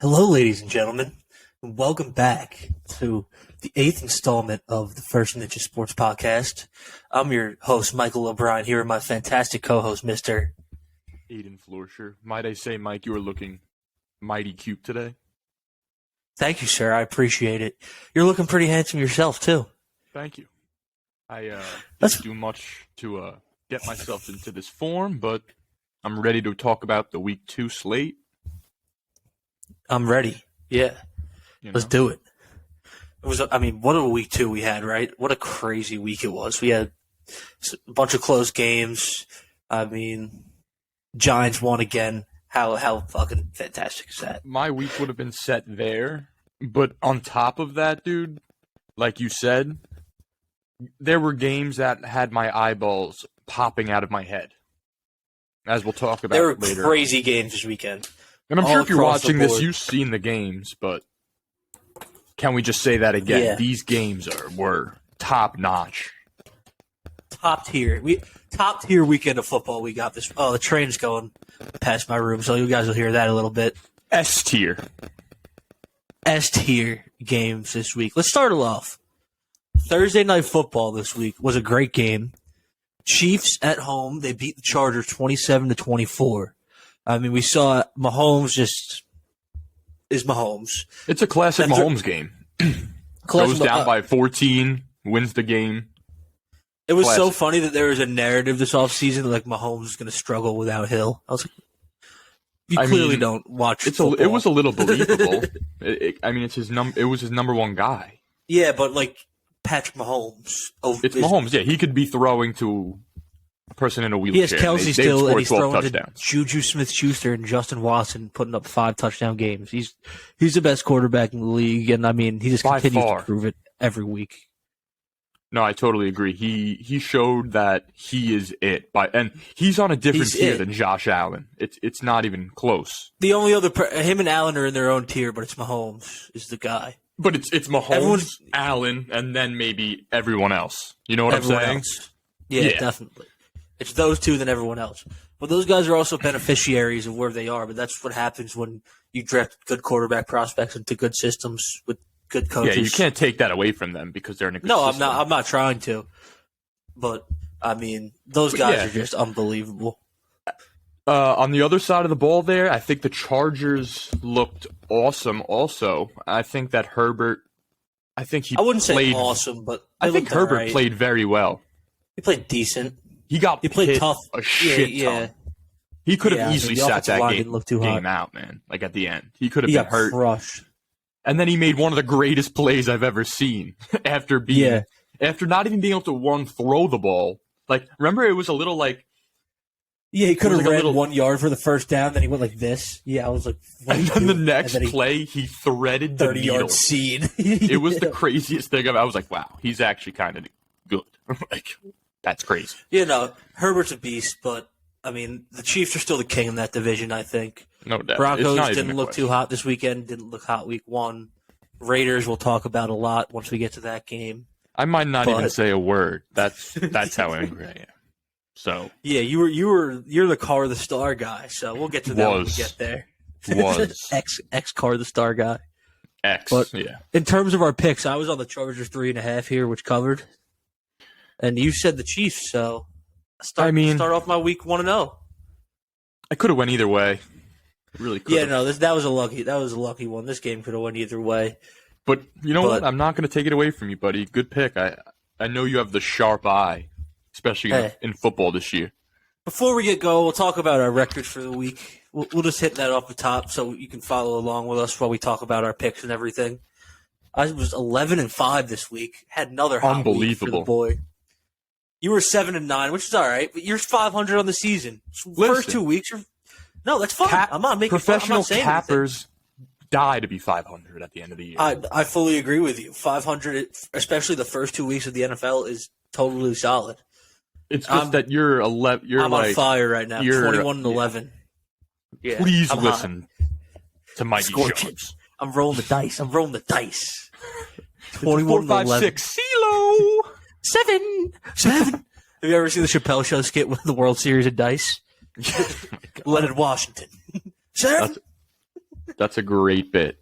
Hello, ladies and gentlemen, and welcome back to the eighth installment of the First Ninja Sports Podcast. I'm your host, Michael O'Brien, here with my fantastic co-host, Mr. Aidan Flourisher. Might I say, Mike, you are looking mighty cute today. Thank you, sir. I appreciate it. You're looking pretty handsome yourself, too. Thank you. I That's- didn't do much to get myself into this form, but I'm ready to talk about the Week 2 slate. I'm ready. Yeah, let's do it. What a week 2 we had, right? What a crazy week it was. We had a bunch of close games. Giants won again. How fucking fantastic is that? My week would have been set there, but on top of that, dude, like you said, there were games that had my eyeballs popping out of my head, as we'll talk about There were later. crazy games this weekend. And I'm all sure if you're across the watching this, board. you've seen the games, but can we just say that again? Yeah. These games were top notch. Top tier. Top tier weekend of football we got this. Oh, the train's going past my room, so you guys will hear that a little bit. S tier. S tier games this week. Let's start it off. Thursday night football this week was a great game. Chiefs at home, they beat the Chargers 27-24. We saw Mahomes is Mahomes. It's a classic Mahomes game. Goes down by 14, wins the game. It was so Classic. funny that there was a narrative this offseason like Mahomes is going to struggle without Hill. I was like, you clearly don't watch football. It was a little believable. It was his number one guy. Yeah, but like Patrick Mahomes. It's Mahomes. Yeah, he could be throwing to a person in a wheelchair. He has Kelsey still, and he's throwing to touchdowns. Juju Smith-Schuster and Justin Watson, putting up 5 touchdown games. He's the best quarterback in the league, and he just By continues far. to prove it every week. No, I totally agree. He showed that he is it, and he's on a different He's tier it. than Josh Allen. It's not even close. The only other him and Allen are in their own tier, but it's Mahomes is the guy. But it's Mahomes, Everyone's- Allen, and then maybe everyone else. You know what Everyone I'm saying? else. Yeah, Yeah. definitely. It's those two than everyone else. But those guys are also beneficiaries of where they are. But that's what happens when you draft good quarterback prospects into good systems with good coaches. Yeah, you can't take that away from them because they're in a good No, system. I'm not trying to. But those guys yeah. are just unbelievable. On the other side of the ball there, I think the Chargers looked awesome also. I think that Herbert, I wouldn't say played awesome, but I they think looked Herbert alright. played very well. He played decent. He played hit tough. a shit Yeah. ton. He could have Yeah, easily the sat offensive that line game, didn't look too hot. game out, man. Like at the end. He could have He been got hurt. crushed. And then he made one of the greatest plays I've ever seen after not even being able to throw the ball. Like, remember it was a little like Yeah, he could have It was like a ran little- 1 yard for the first down, then he went like this. Yeah, I was like, what and are you then the doing? next And then he play he threaded the 30-yard needle. seed. It was the craziest thing I was like, wow, he's actually kind of good. Like, that's crazy. Herbert's a beast, but the Chiefs are still the king in that division, I think. No doubt. It's Broncos not even didn't a look too question. hot this weekend, didn't look hot week 1. Raiders we'll talk about a lot once we get to that game. I might not But- even say a word. That's how angry I am. So Yeah, you're the Car the Star guy, so we'll get to that when we Was. get there. was Ex Car the Star guy. X. But- Yeah. In terms of our picks, I was on the Chargers 3.5 here, which covered. And you said the Chiefs, so start off my week 1-0. I could have went either way. It really could. Yeah, no, that was a lucky one. This game could have went either way. But you know what? I'm not going to take it away from you, buddy. Good pick. I know you have the sharp eye, especially in football this year. Before we get going, we'll talk about our records for the week. We'll just hit that off the top so you can follow along with us while we talk about our picks and everything. I was 11-5 this week. Had another hot week for the Unbelievable. boy. You were 7-9, which is all right, but you're 500 on the season. First Listen. 2 weeks, no, that's fine. I'm not making fun. I'm Professional not saying anything. cappers die to be 500 at the end of the year. I fully agree with you. 500, especially the first 2 weeks of the NFL, is totally solid. It's just that you're 11. You're I'm like, on fire right now. you're- 21-11. Yeah, please I'm hot. listen to Mikey Scorching. Jones. I'm rolling the dice. 4, 21-11. 5, 6, CeeLo. 7. Have you ever seen the Chappelle Show skit with the World Series of Dice? Leonard Washington. 7. That's a great bit.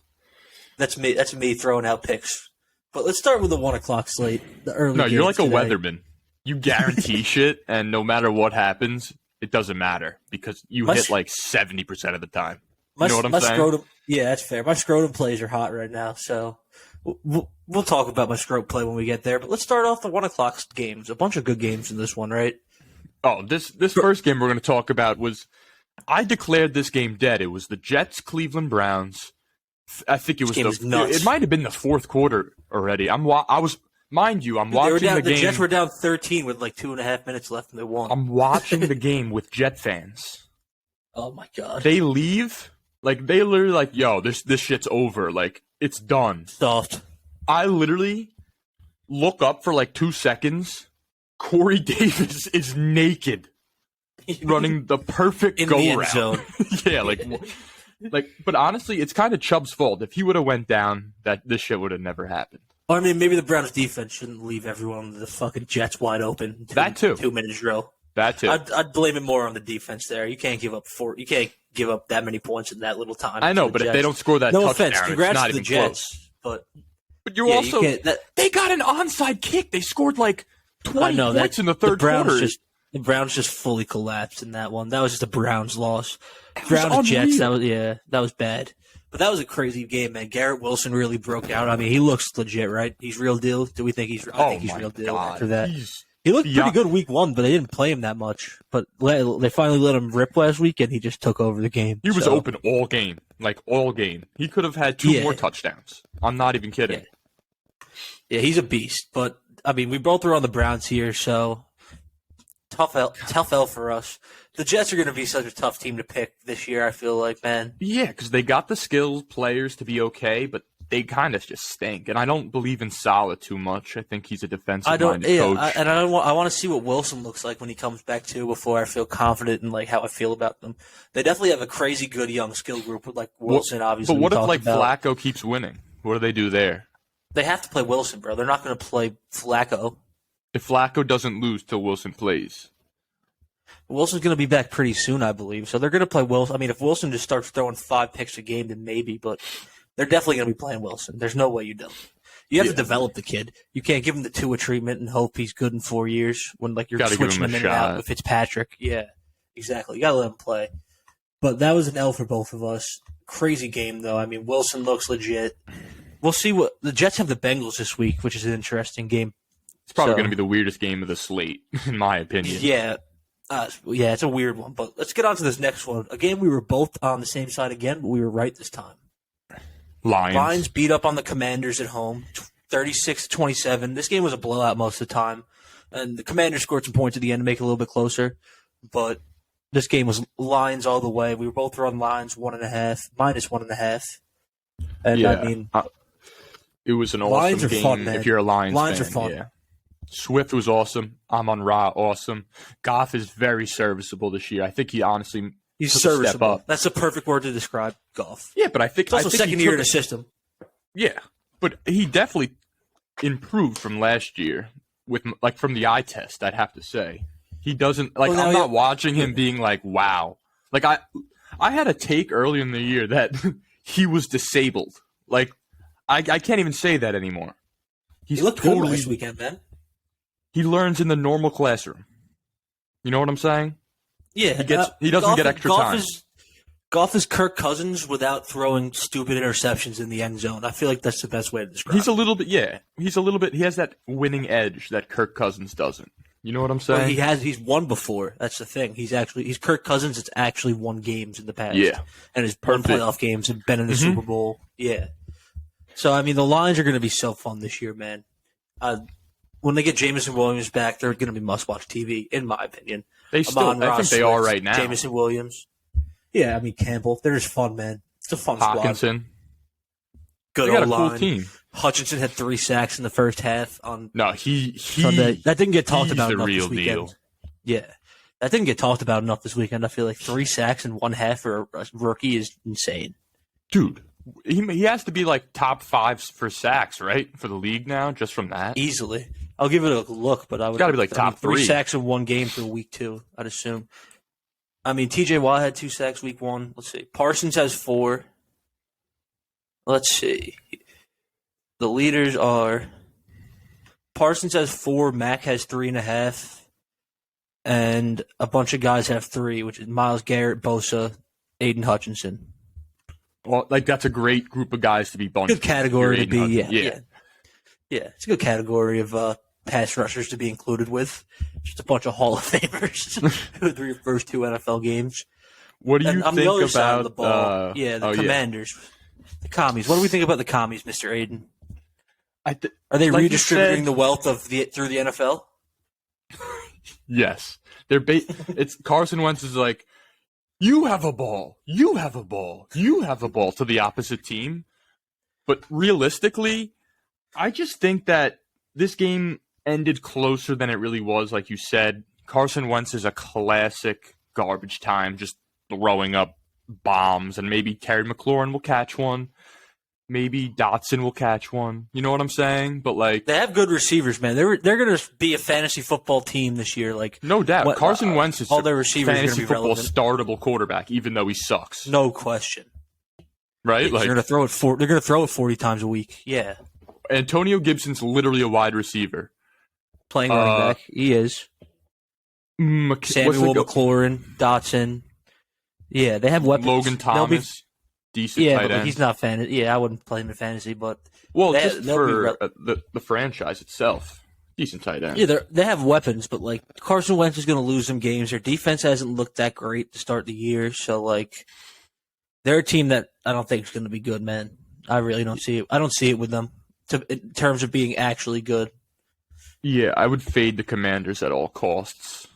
That's me. That's me throwing out picks. But let's start with the 1 o'clock slate. The early. No, you're games like a today. weatherman. You guarantee shit, and no matter what happens, it doesn't matter because you hit like 70% of the time. You know what I'm saying? Scrotum, yeah, that's fair. My scrotum plays are hot right now, so we'll talk about my scrotum play when we get there. But let's start off the 1 o'clock games. A bunch of good games in this one, right? Oh, this first game we're going to talk about was I declared this game dead. It was the Jets Cleveland Browns. I think it was it might have been the fourth quarter already. I'm watching the game. The Jets were down 13 with like 2.5 minutes left, and they won. I'm watching the game with Jet fans. Oh my god! They leave like they literally like, yo, this shit's over. Like it's done. Soft. I literally look up for like 2 seconds. Corey Davis is naked, running the perfect in go the end route. zone. Yeah, like. But honestly, it's kind of Chubb's fault. If he would have went down, this shit would have never happened. Or I mean, maybe the Browns defense shouldn't leave everyone the fucking Jets wide open. That too. 2 minute drill. That too. I'd blame it more on the defense there. You can't give up that many points in that little time. I know, but Jets. if they don't score that no touchdown, offense, congrats it's not to the even Jets, close. But you're also they got an onside kick. They scored like 20 points in the third quarter. The Browns just fully collapsed in that one. That was just a Browns loss. Browns Jets. That was bad. But that was a crazy game, man. Garrett Wilson really broke out. I mean, he looks legit, right? He's real deal. Do we think he's? I think he's real deal after that. He looked pretty good week 1, but they didn't play him that much. But they finally let him rip last week, and he just took over the game. He was open all game, like all game. He could have had 2 more touchdowns. I'm not even kidding. Yeah, he's a beast. But I mean, we both are on the Browns here, so tough L for us. The Jets are going to be such a tough team to pick this year, I feel like, man. Yeah, because they got the skilled players to be okay, but they kind of just stink. And I don't believe in Saleh too much. I think he's a defensive-minded coach. I want to see what Wilson looks like when he comes back, too, before I feel confident in like how I feel about them. They definitely have a crazy good young skill group with like Wilson, obviously. But what if like Flacco keeps winning? What do they do there? They have to play Wilson, bro. They're not going to play Flacco. If Flacco doesn't lose till Wilson plays. Wilson's going to be back pretty soon, I believe. So they're going to play Wilson. I mean, if Wilson just starts throwing 5 picks a game, then maybe. But they're definitely going to be playing Wilson. There's no way you don't. You have to develop the kid. You can't give him the Tua treatment and hope he's good in 4 years when like you're switching him in and out with Fitzpatrick. Yeah, exactly. You got to let him play. But that was an L for both of us. Crazy game, though. I mean, Wilson looks legit. We'll see what the Jets have the Bengals this week, which is an interesting game. It's probably going to be the weirdest game of the slate, in my opinion. Yeah. It's a weird one, but let's get on to this next one. A game we were both on the same side again, but we were right this time. Lions beat up on the Commanders at home, 36-27. This game was a blowout most of the time, and the Commanders scored some points at the end to make it a little bit closer, but this game was Lions all the way. We were both on Lions -1.5. And yeah, I mean, it was an awesome game fun, man. if you're a Lions Lions fan. Are fun. Yeah. Swift was awesome. Amon-Ra, awesome. Goff is very serviceable this year. I think he honestly he's took serviceable. a step up. That's a perfect word to describe Goff. Yeah, but I think it's also second year in the system. Yeah, but he definitely improved from last year with like from the eye test. I'd have to say he doesn't like. I'm not watching him being like, wow. Like I had a take earlier in the year that he was disabled. Like I can't even say that anymore. He looked good last weekend, man. He learns in the normal classroom. You know what I'm saying? Yeah. He doesn't get extra time. Goff is Kirk Cousins without throwing stupid interceptions in the end zone. I feel like that's the best way to describe it. He's a little bit, he has that winning edge that Kirk Cousins doesn't. You know what I'm saying? Well, he's won before. That's the thing. He's Kirk Cousins that's actually won games in the past. Yeah. And has won playoff games and been in the Super Bowl. Yeah. So, I mean, the Lions are going to be so fun this year, man. When they get Jameson Williams back, they're going to be must-watch TV, in my opinion. I think they are right now. Jameson Williams. Yeah, I mean, Campbell. They're just fun, man. It's a fun Hawkinson. Squad. Good old line. Cool team. Hutchinson had 3 sacks in the first half on Sunday. That didn't get talked about enough this weekend. Deal. Yeah. That didn't get talked about enough this weekend. I feel like 3 sacks in one half for a rookie is insane. Dude. He has to be like top 5 for sacks, right? For the league now, just from that. Easily. I'll give it a look, but I would. Got to be like top 3. 3 sacks in one game for week 2, I'd assume. I mean, T.J. Watt had 2 sacks week 1. Let's see. Parsons has 4. Let's see. The leaders are Parsons has 4, Mac has 3.5, and a bunch of guys have 3, which is Myles Garrett, Bosa, Aiden Hutchinson. Well, like that's a great group of guys to be bunched. Good category to be, Yeah. It's a good category of pass rushers to be included with. Just a bunch of Hall of Famers who threw your first 2 NFL games. What do you And on think the other about side of the ball? The Commanders, the Commies. What do we think about the Commies, Mr. Aiden? Are they redistributing the wealth of through the NFL? Yes, it's Carson Wentz is like, you have a ball, you have a ball, you have a ball to the opposite team. But realistically, I just think that this game ended closer than it really was. Like you said, Carson Wentz is a classic garbage time, just throwing up bombs, and maybe Terry McLaurin will catch one. Maybe Dotson will catch one. You know what I'm saying? But like, they have good receivers, man. They're going to be a fantasy football team this year. Like, no doubt, Carson Wentz is all their receivers fantasy are football relevant. startable quarterback, even though he sucks. No question. Right? They're going to throw it. They're going to throw it 40 times a week. Yeah. Antonio Gibson's literally a wide receiver. Playing running back, he is. Samuel McLaurin, Dotson. Yeah, they have weapons. Logan Thomas, decent tight end. He's not fantasy. Yeah, I wouldn't play him in fantasy, but just for the franchise itself, decent tight end. Yeah, they have weapons, but like Carson Wentz is going to lose some games. Their defense hasn't looked that great to start the year, so like they're a team that I don't think is going to be good, man. I really don't see it. I don't see it with them in terms of being actually good. Yeah, I would fade the Commanders at all costs.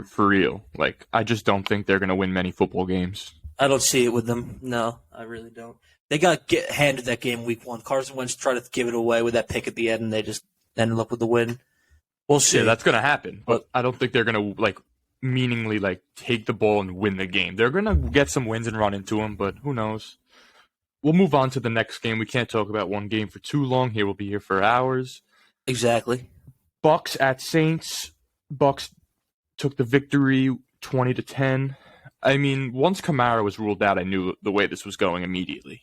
For real. Like, I just don't think they're going to win many football games. I don't see it with them. No, I really don't. They got handed that game week 1. Carson Wentz tried to give it away with that pick at the end, and they just ended up with the win. We'll see. Yeah, that's going to happen. But I don't think they're going to, like, meaningly, like, take the ball and win the game. They're going to get some wins and run into them, but who knows? We'll move on to the next game. We can't talk about one game for too long. We'll be here for hours. Exactly. Bucks at Saints. Bucks took the victory 20-10. I mean, once Kamara was ruled out, I knew the way this was going immediately.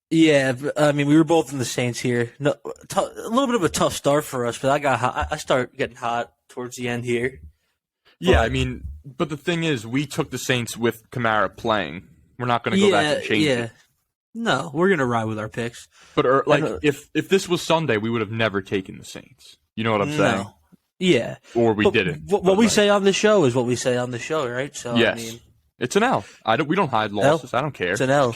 Yeah, I mean, we were both in the Saints here. No, a little bit of a tough start for us, but I got hot. I started getting hot towards the end here. Yeah, I mean, but the thing is, we took the Saints with Kamara playing. We're not going to go back and change it. No, we're going to ride with our picks. But if this was Sunday, we would have never taken the Saints. You know what I'm saying? No. Yeah. Or we didn't. What we say on the show is what we say on the show, right? So yes. I mean, it's an L. We don't hide losses. I don't care. It's an L.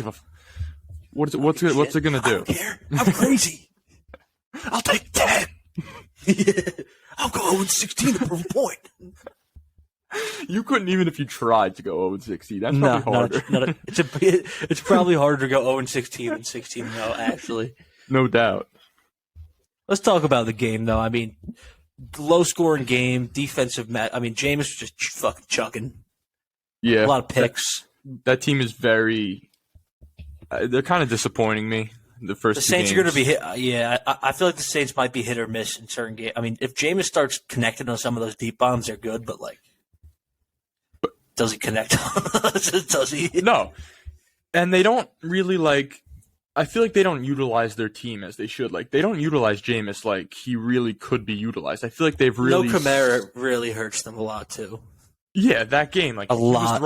What's it going to do? I don't care. I'm crazy. I'll take 10. Yeah. I'll go 0-16 to prove a point. You couldn't even if you tried to go 0-16. That's probably harder. It's probably harder to go 0-16 than 16-0, actually. No doubt. Let's talk about the game, though. I mean, low-scoring game, defensive match. I mean, Jameis was just fucking chucking. Yeah. A lot of picks. That team is very they're kind of disappointing me. The Saints are going to be hit. Yeah, I feel like the Saints might be hit or miss in certain games. I mean, if Jameis starts connecting on some of those deep bombs, they're good, but does he connect? Does he? No. And they don't really I feel like they don't utilize their team as they should. Like, they don't utilize Jameis like he really could be utilized. I feel like they've really... No, Kamara really hurts them a lot, too. Yeah, that game. Like, a lot.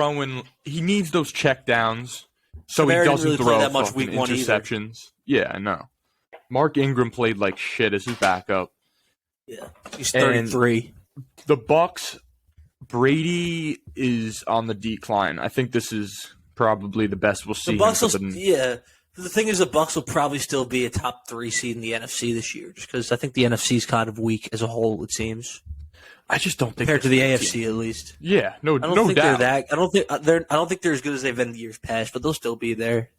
He needs those checkdowns so Kamara he doesn't really throw that much week interceptions. Yeah, I know. Mark Ingram played like shit as his backup. Yeah, he's 33. And the Bucks, Brady is on the decline. I think this is probably the best we'll see. The Bucks The thing is, the Bucks will probably still be a top 3 seed in the NFC this year, just because I think the NFC is kind of weak as a whole. It seems. I just don't think compared to the AFC at least. Yeah, no doubt. I don't think they're as good as they've been in years past, but they'll still be there.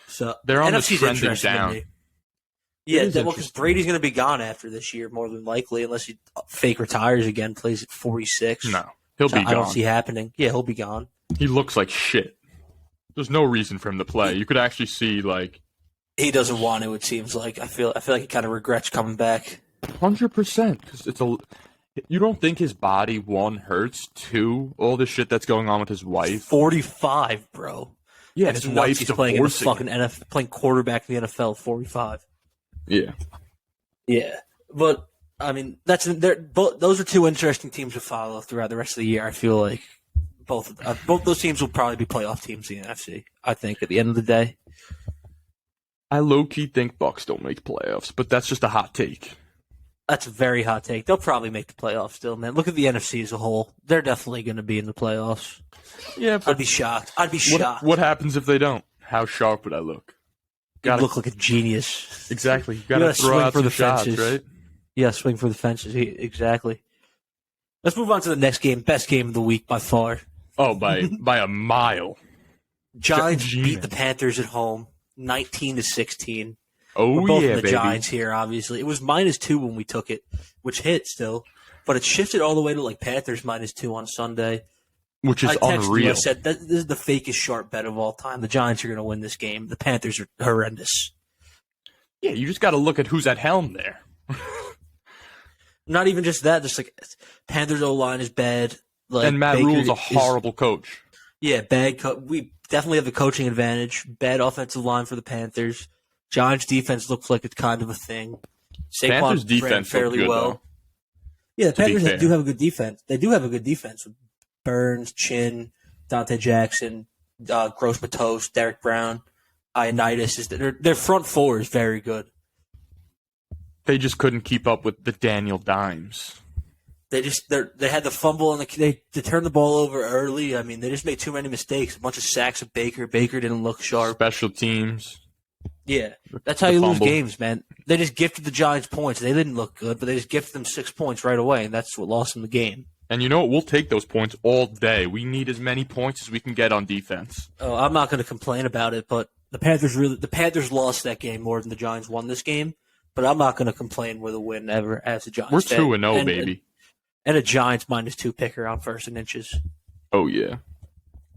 So they're on NFC's the trending down. Yeah, because Brady's going to be gone after this year, more than likely, unless he fake retires again, plays at 46. No, he'll be gone. I don't see happening. Yeah, he'll be gone. He looks like shit. There's no reason for him to play. You could actually see he doesn't want to. It seems like I feel like he kind of regrets coming back. 100%, because you don't think his body, 1, hurts, 2, all the shit that's going on with his wife? 45, bro. Yeah, And his it's nuts wife's he's playing in the divorcing fucking NFL, playing quarterback in the NFL at 45. Yeah. Yeah, but I mean, those are two interesting teams to follow throughout the rest of the year. I feel like both those teams will probably be playoff teams in the NFC. I think at the end of the day, I low-key think Bucks don't make playoffs, but that's just a hot take. that's a very hot take. They'll probably make the playoffs still, man. Look at the NFC as a whole; they're definitely going to be in the playoffs. Yeah, but I'd be shocked. I'd be shocked. what happens if they don't? How sharp would I look? You look like a genius. Exactly. You gotta throw swing out for some the shots, fences. right? Yeah, swing for the fences. Exactly. Let's move on to the next game. Best game of the week by far. Oh, by a mile. Giants Genius. beat the Panthers at home, 19-16. Oh, We're both yeah, in the baby. Giants here, obviously. It was -2 when we took it, which hit still, but it shifted all the way to like Panthers -2 on Sunday. Which is I texted you, unreal. I said, this is the fakest sharp bet of all time. The Giants are going to win this game. The Panthers are horrendous. Yeah, you just got to look at who's at helm there. Not even just that, just like Panthers O-line is bad. Like, And Matt Baker Rule's a is- horrible coach. Yeah, we definitely have the coaching advantage. Bad offensive line for the Panthers. Giants defense looks like it's kind of a thing. Saquon Panthers ran defense fairly looked good, well. though. Yeah, the to be Panthers fair. do have a good defense. They do have a good defense with Burns, Chin, Dante Jackson, Gross Matos, Derek Brown, Ioannidis. Their front four is very good. They just couldn't keep up with the Daniel Dimes. They had the fumble and they turned the ball over early. I mean, they just made too many mistakes. A bunch of sacks of Baker. Baker didn't look sharp. Special teams. Yeah, that's how The you lose fumble. games, man. They just gifted the Giants points. They didn't look good, but they just gifted them 6 points right away, and that's what lost them the game. And you know what? We'll take those points all day. We need as many points as we can get on defense. Oh, I'm not going to complain about it, but the Panthers lost that game more than the Giants won this game. But I'm not going to complain with a win ever as a Giants. We're fan. 2-0, baby. And a Giants -2 picker on first and inches. Oh, yeah.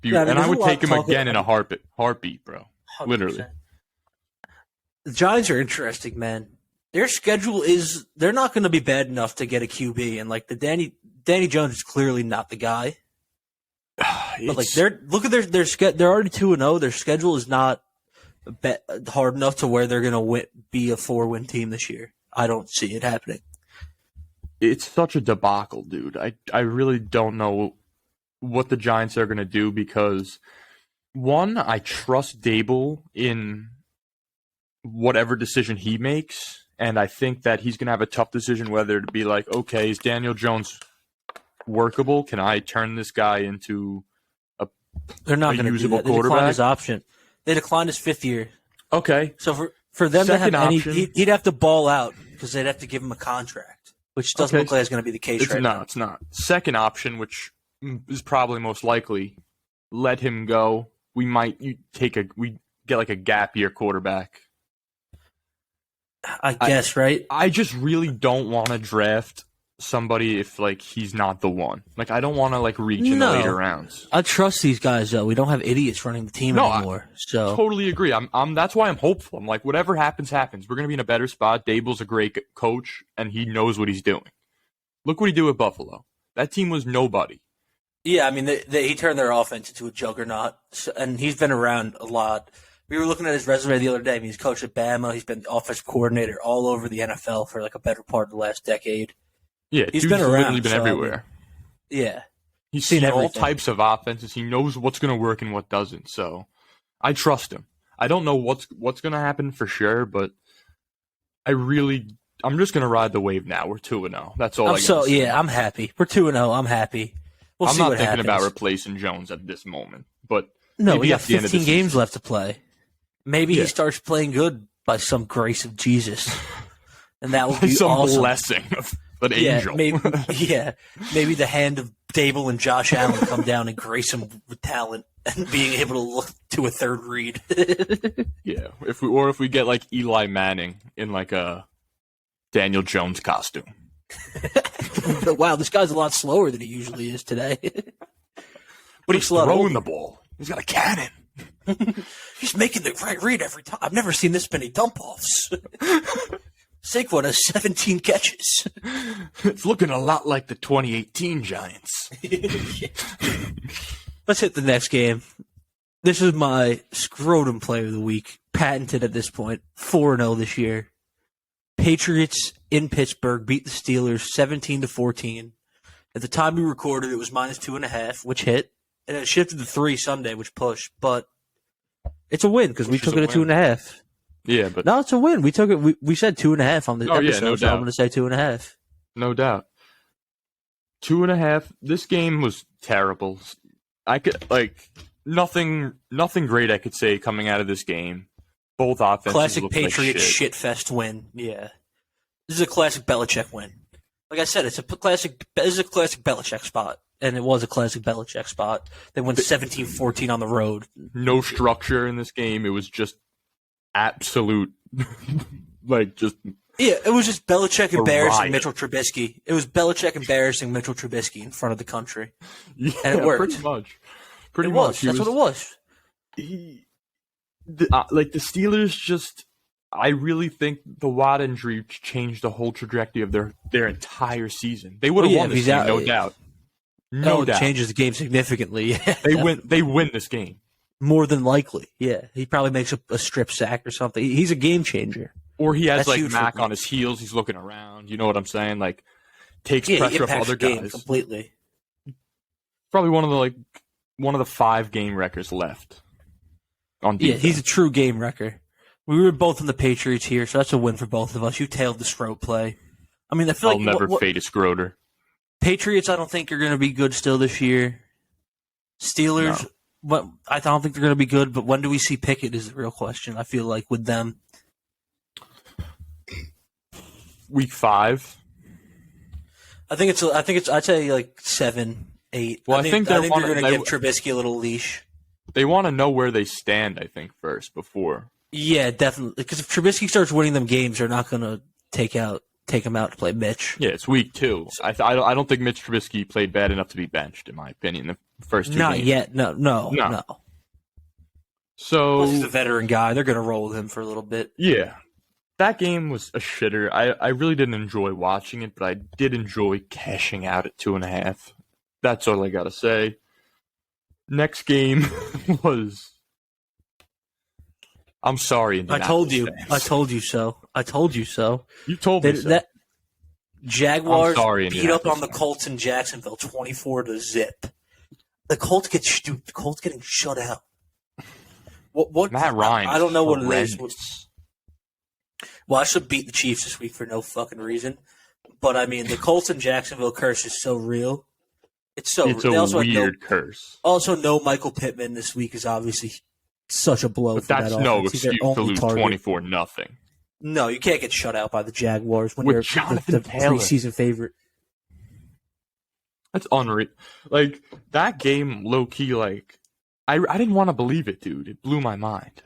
Yeah, I mean, and I there's would a lot take of him talk again in a about- heartbeat, bro. 100%. Literally. The Giants are interesting, man. Their schedule they're not going to be bad enough to get a QB, and like Danny Jones is clearly not the guy. But like look at their schedule. They're already 2-0. Their schedule is not hard enough to where they're going to be a 4-win team this year. I don't see it happening. It's such a debacle, dude. I really don't know what the Giants are going to do because, one, I trust Dable in whatever decision he makes, and I think that he's going to have a tough decision whether to be like, okay, is Daniel Jones workable? Can I turn this guy into They're not a going to do usable that. They declined quarterback? his option. They declined his 5th year. Okay. So for them Second to have option. he'd have to ball out because they'd have to give him a contract, which doesn't Okay. look like it's going to be the case right now. It's not. Second option, which is probably most likely, let him go. We get like a gap year quarterback. I guess, right? I just really don't want to draft somebody if like he's not the one. Like I don't want to like reach in the No. later rounds. I trust these guys though. We don't have idiots running the team No, anymore. So Totally agree. I'm that's why I'm hopeful. I'm like whatever happens happens. We're going to be in a better spot. Dable's a great coach and he knows what he's doing. Look what he did with Buffalo. That team was nobody. yeah, I mean, he turned their offense into a juggernaut, and he's been around a lot. We were looking at his resume the other day. I mean, he's coached at Bama. He's been offensive coordinator all over the NFL for like a better part of the last decade. Yeah, He's dude's been around, literally been so, I mean, everywhere. Yeah. He's seen seen all everything. types of offenses. He knows what's going to work and what doesn't. So I trust him. I don't know what's going to happen for sure, but I'm just going to ride the wave now. We're 2-0. That's all I got to say. I'm happy. We're 2-0. I'm happy. We'll I'm see not what thinking happens. about replacing Jones at this moment, but No, maybe we got at the end of the 15 games season. left to play. Maybe Yeah. he starts playing good by some grace of Jesus, and that would By be some awesome. blessing of an Yeah, angel. maybe the hand of Dable and Josh Allen come down and grace him with talent and being able to look to a third read. Yeah, if we get like Eli Manning in like a Daniel Jones costume. Wow, this guy's a lot slower than he usually is today. But he's Looks a lot throwing older. the ball. He's got a cannon. He's making the right read every time. I've never seen this many dump offs. Saquon has 17 catches. It's looking a lot like the 2018 Giants. Let's hit the next game. This is my scrotum player of the week, patented at this point. 4-0 this year. Patriots in Pittsburgh beat the Steelers 17-14. At the time we recorded, it was -2.5, which hit, and it shifted to 3 Sunday, which pushed. But it's a win because we took it at 2.5. Yeah, but no, it's a win. We took it. We said 2.5 on the episode. No so doubt. I'm going to say 2.5. No doubt. 2.5. This game was terrible. I could nothing great I could say coming out of this game. Both offenses Classic looked Patriots like shit. shitfest win. Yeah, this is a classic Belichick win. Like I said, it's a classic. This is a classic Belichick spot, and it was a classic Belichick spot. They won 17-14 on the road. No structure in this game. It was just absolute, just. Yeah, it was just Belichick embarrassing riot. Mitchell Trubisky. It was Belichick embarrassing Mitchell Trubisky in front of the country. Yeah, and it worked. pretty much. Pretty It much. was. That's what it was. The Steelers just. I really think the Watt injury changed the whole trajectory of their entire season. They would have won this game, no doubt. No doubt. It changes the game significantly. Yeah, They win this game. more than likely. Yeah, he probably makes a strip sack or something. He's a game changer. Or he has That's huge for Mac me. on his heels. He's looking around. You know what I'm saying? Takes Yeah, he pressure off impacts other the game guys. completely. Probably one of the 5 game records left. On Yeah, defense. he's a true game wrecker. We were both in the Patriots here, so that's a win for both of us. You tailed the Scroat play. I mean, I feel I'll like never fade a Scroder. Patriots, I don't think are going to be good still this year. Steelers, I don't think they're going to be good. But when do we see Pickett is the real question. I feel like with them, Week 5. I think it's. I'd say 7, 8. Well, I think they're going to give Trubisky a little leash. They want to know where they stand, I think, first before. Yeah, definitely. Because if Trubisky starts winning them games, they're not going to take him out to play Mitch. Yeah, it's week 2. I don't think Mitch Trubisky played bad enough to be benched, in my opinion, the first 2 Not games. yet. No. So Plus he's a veteran guy. They're going to roll with him for a little bit. yeah, that game was a shitter. I really didn't enjoy watching it, but I did enjoy cashing out at 2.5. That's all I gotta say. Next game was. I'm sorry. I told you. Fans. I told you so. I told you so. You told me so. That Jaguars I'm sorry, beat up on the Indianapolis Colts in Jacksonville 24-0. The Colts getting shut out. What Matt Ryan. I don't know what it horrendous. is. Well, I should beat the Chiefs this week for no fucking reason. But I mean, the Colts and Jacksonville curse is so real. It's It's they a also weird curse. Also, no Michael Pittman this week is obviously such a blow But for that's that no offense. He's their excuse to only lose target. 24-0. No, you can't get shut out by the Jaguars when With you're Jonathan the Taylor. preseason favorite. That's unreal. That game, low key, I didn't want to believe it, dude. It blew my mind.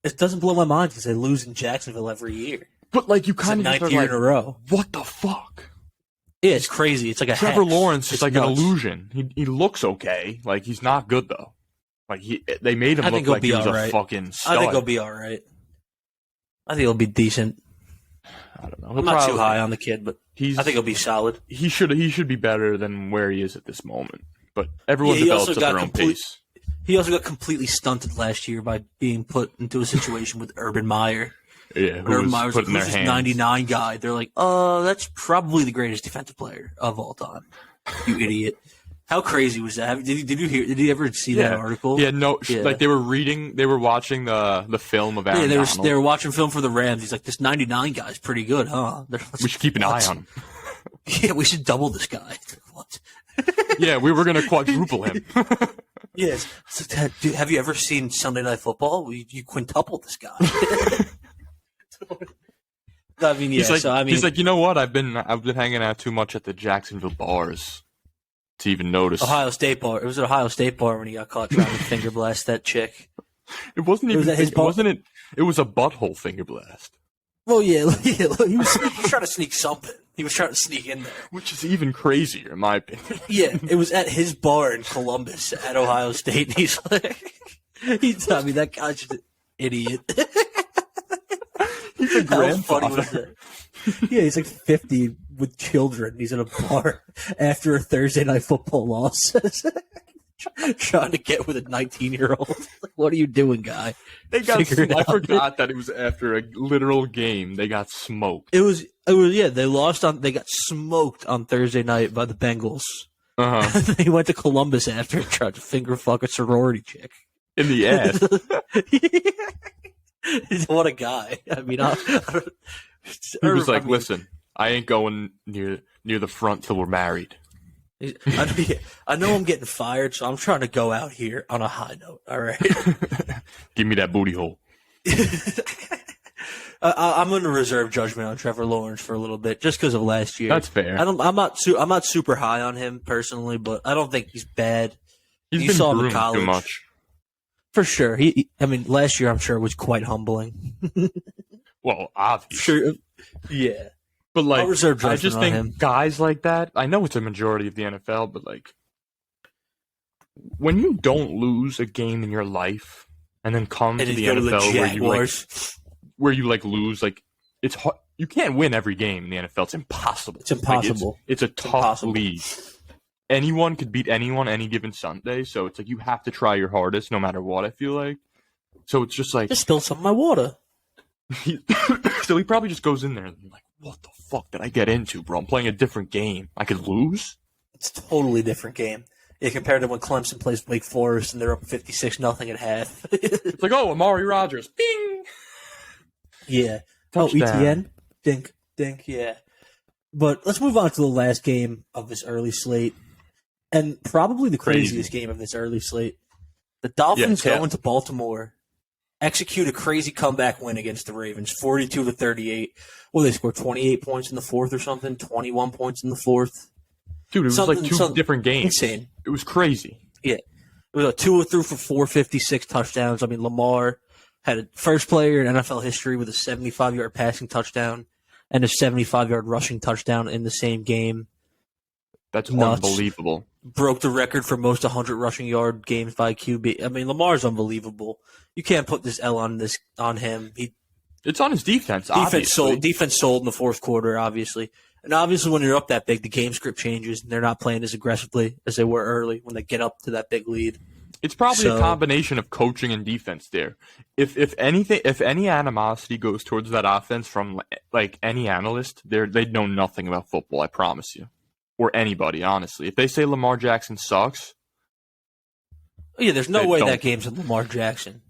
It doesn't blow my mind because they lose in Jacksonville every year. But you It's the kind of ninth year in a row. what the fuck? Yeah, it's crazy. It's like a Trevor hex. Lawrence is It's an nuts. illusion. He looks okay. He's not good though. They made him I look think he'll like be he was all a right. fucking stud. I think he'll be all right. I think he'll be decent. I don't know. I'm not too high on the kid, but I think he'll be solid. He should be better than where he is at this moment. But everyone Yeah, he develops also at their got own complete- pace. He also got completely stunted last year by being put into a situation with Urban Meyer. Yeah, When Urban who Meyer was was like, put in their who's this hands. 99 guy? They're like, that's probably the greatest defensive player of all time. You idiot. How crazy was that? Did you ever see that article? Yeah, no. Yeah. They were watching the film of Aaron Yeah, Donald. they were watching film for the Rams. He's like, this 99 guy's pretty good, huh? We should keep an eye on him. Yeah, we should double this guy. What? Yeah, we were gonna quadruple him. Yes. Dude, have you ever seen Sunday Night Football? You quintuple this guy. I mean, yeah. He's like, you know what? I've been hanging out too much at the Jacksonville bars to even notice. Ohio State bar. It was at Ohio State bar when he got caught trying to finger blast that chick. It wasn't even. was at his bar? Wasn't it? It was a butthole finger blast, Well, yeah, he was trying to sneak something. He was trying to sneak in there. which is even crazier, in my opinion. Yeah, it was at his bar in Columbus at Ohio State. And he's like, that guy's just an idiot. He's a How funny was grandfather. that? Yeah, he's like 50 with children. He's in a bar after a Thursday night football loss. trying to get with a 19-year-old. Like, what are you doing, guy? They got. Figure it I out. forgot that it was after a literal game. They got smoked. It was. Yeah, they lost on. They got smoked on Thursday night by the Bengals. They went to Columbus after and tried to finger fuck a sorority chick. In the ass. What a guy. I mean, He was like, listen, I ain't going near the front till we're married. I know I'm getting fired, so I'm trying to go out here on a high note. All right. Give me that booty hole. I'm going to reserve judgment on Trevor Lawrence for a little bit, just because of last year. That's fair. I'm not super high on him personally, but I don't think he's bad. He's You been saw him in groomed college. too much. For sure. I mean, last year I'm sure was quite humbling. Well, obviously. Sure. Yeah. But like, I'll reserve I judgment just on think him. guys like that. I know it's a majority of the NFL, but like, when you don't lose a game in your life and then come And to then the go to the NFL where you Jaguars. lose, like it's hard. You can't win every game in the NFL. It's impossible. It's impossible. Like, it's a tough impossible. league. Anyone could beat anyone any given Sunday, so it's like you have to try your hardest no matter what. I feel like. So it's just like Just spill some of my water. so he probably just goes in there and like, what the fuck did I get into, bro? I'm playing a different game. I could lose. It's a totally different game. Yeah, compared to when Clemson plays Wake Forest and they're up 56-0 at half. It's like, oh, Amari Rogers, bing. Yeah. Touchdown. ETN? Dink, yeah. But let's move on to the last game of this early slate. And probably the craziest game of this early slate. The Dolphins go into Baltimore, execute a crazy comeback win against the Ravens, 42-38. Well, they scored 28 points in the fourth or something, 21 points in the fourth. Dude, it was like two different games. Insane. It was crazy. Yeah. It was a Tua threw for 456 touchdowns. I mean, Lamar had a first player in NFL history with a 75-yard passing touchdown and a 75-yard rushing touchdown in the same game. That's Nuts. Unbelievable. Broke the record for most 100 rushing yard games by QB. I mean, Lamar's unbelievable. You can't put this L on him. It's on his defense. Defense sold in the fourth quarter, obviously. And obviously, when you're up that big, the game script changes, and they're not playing as aggressively as they were early when they get up to that big lead. It's probably a combination of coaching and defense there. If any animosity goes towards that offense from like any analyst, they'd know nothing about football. I promise you, or anybody, honestly. If they say Lamar Jackson sucks, yeah, there's no way that game's with Lamar Jackson.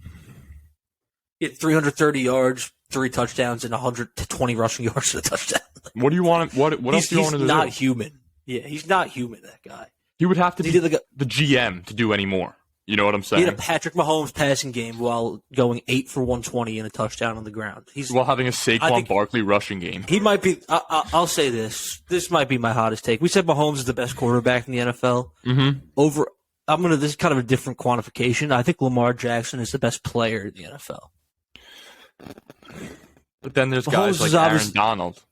He had 330 yards, 3 touchdowns, and 120 rushing yards for the touchdown. What do you want? What else do you want to do? He's not human. Yeah, he's not human, that guy. He would have to be the GM to do any more. You know what I'm saying? He had a Patrick Mahomes passing game while going 8 for 120 and a touchdown on the ground. While having a Saquon Barkley rushing game. He might be. I'll say this. This might be my hottest take. We said Mahomes is the best quarterback in the NFL. Mm-hmm. This is kind of a different quantification. I think Lamar Jackson is the best player in the NFL. But then there's guys like Aaron Donald.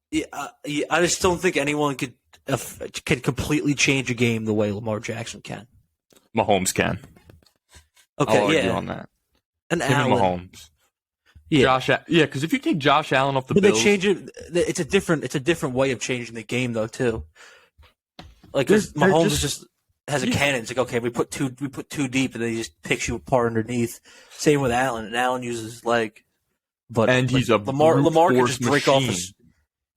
Yeah, I just don't think anyone could completely change a game the way Lamar Jackson can. Mahomes can. Okay, I'll argue on that. And Allen. Mahomes. Yeah, because if you take Josh Allen off the but Bills, they change it. It's a different way of changing the game though too. Like Mahomes just has a cannon. It's like, okay, we put two deep, and then he just picks you apart underneath. Same with Allen, and Allen uses his leg. But he's a Lamar can just break machine. off his.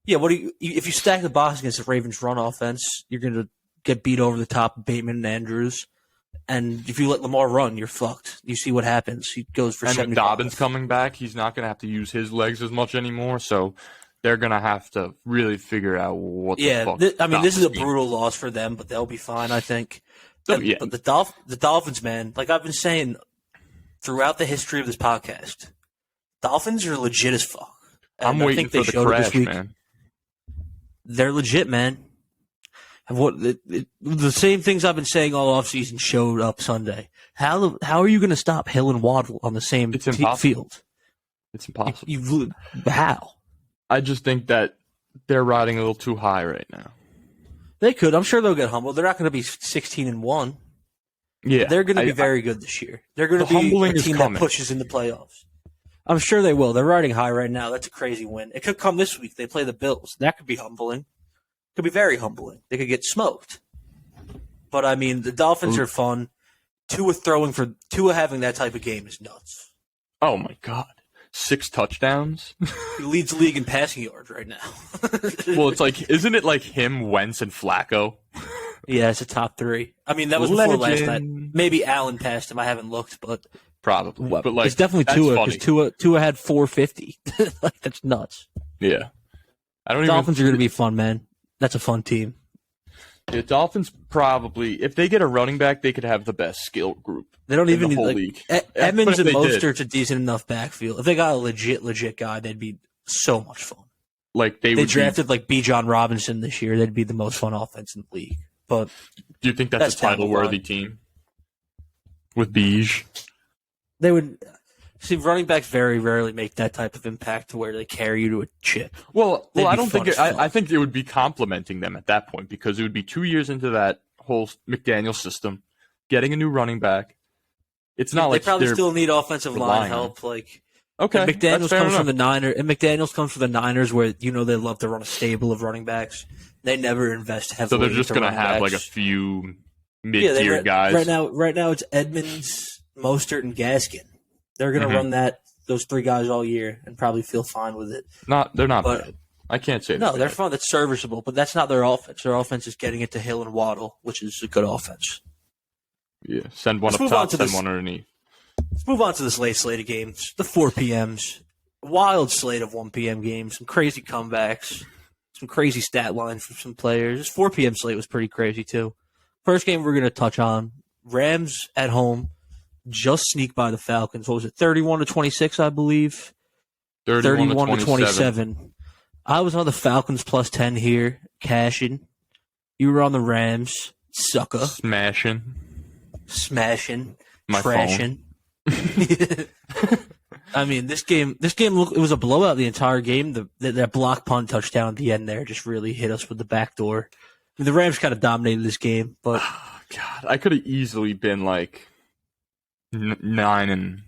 Yeah, if you stack the box against the Ravens' run offense, you're going to get beat over the top of Bateman and Andrews. And if you let Lamar run, you're fucked. You see what happens. He goes for 75. And Dobbins coming back, he's not going to have to use his legs as much anymore, so they're going to have to really figure out what the fuck. This is a brutal loss for them, but they'll be fine, I think. But the Dolphins, man, like I've been saying throughout the history of this podcast, Dolphins are legit as fuck. And I'm waiting for the crash, man. They're legit, man. The same things I've been saying all offseason showed up Sunday. How are you going to stop Hill and Waddle on the same field? It's impossible. How? I just think that they're riding a little too high right now. They could. I'm sure they'll get humbled. They're not going to be 16-1. Yeah, they're going to be very good this year. They're going to be a team that pushes in the playoffs. I'm sure they will. They're riding high right now. That's a crazy win. It could come this week. They play the Bills. That could be humbling. Could be very humbling. They could get smoked. But I mean, the Dolphins are fun. Tua having that type of game is nuts. Oh my God. 6 touchdowns? He leads the league in passing yards right now. Well, it's like, isn't it like him, Wentz, and Flacco? Yeah, it's a top 3. I mean, that was before last night. Maybe Allen passed him. I haven't looked, but probably. But like, it's definitely Tua because Tua had 450. Like, that's nuts. Yeah. Dolphins are going to be fun, man. That's a fun team. The Dolphins probably, if they get a running back, they could have the best skill group. They don't even in the need whole like league. Evans and Mostert's a decent enough backfield. If they got a legit guy, they'd be so much fun. Like they drafted like Bijan Robinson this year, they'd be the most fun offense in the league. But do you think that's a title-worthy team with Beige? They would see running backs very rarely make that type of impact to where they carry you to a chip. Well, I don't think I think it would be complimenting them at that point because it would be 2 years into that whole McDaniel system, getting a new running back. It's not like they probably still need offensive line help. Like McDaniels comes from the Niners, and McDaniels comes from the Niners, where they love to run a stable of running backs. They never invest heavily. So they're just going to have like a few mid-tier guys. Right now, it's Edmonds, Mostert, and Gaskin. They're going to run those 3 guys all year and probably feel fine with it. They're not bad. I can't say that. No, they're fun. That's serviceable, but that's not their offense. Their offense is getting it to Hill and Waddle, which is a good offense. Yeah, send one up top, send one underneath. Let's move on to this late slate of games. The 4 p.m.s. Wild slate of 1 p.m. games. Some crazy comebacks. Some crazy stat lines from some players. This 4 p.m. slate was pretty crazy, too. First game we're going to touch on, Rams at home. Just sneak by the Falcons. What was it, 31-26, I believe? 31-27. I was on the Falcons plus 10 here, cashing. You were on the Rams, sucker. Smashing. My trashing. I mean, this game, it was a blowout the entire game. That block punt touchdown at the end there just really hit us with the back door. I mean, the Rams kind of dominated this game, but God, I could have easily been like 9-7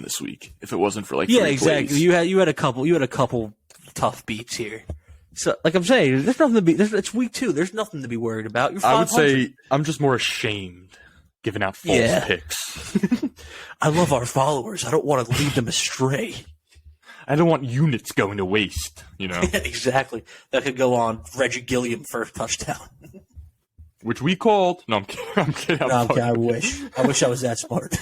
this week if it wasn't for like 3 exactly. plays. You had a couple tough beats here. So, like I'm saying, there's nothing to be. It's week 2. There's nothing to be worried about. You're 500. I would say I'm just more ashamed giving out false picks. I love our followers. I don't want to lead them astray. I don't want units going to waste. Exactly. That could go on. Reggie Gilliam first touchdown. Which we called. No, I'm kidding. I'm kidding. I wish I was that smart.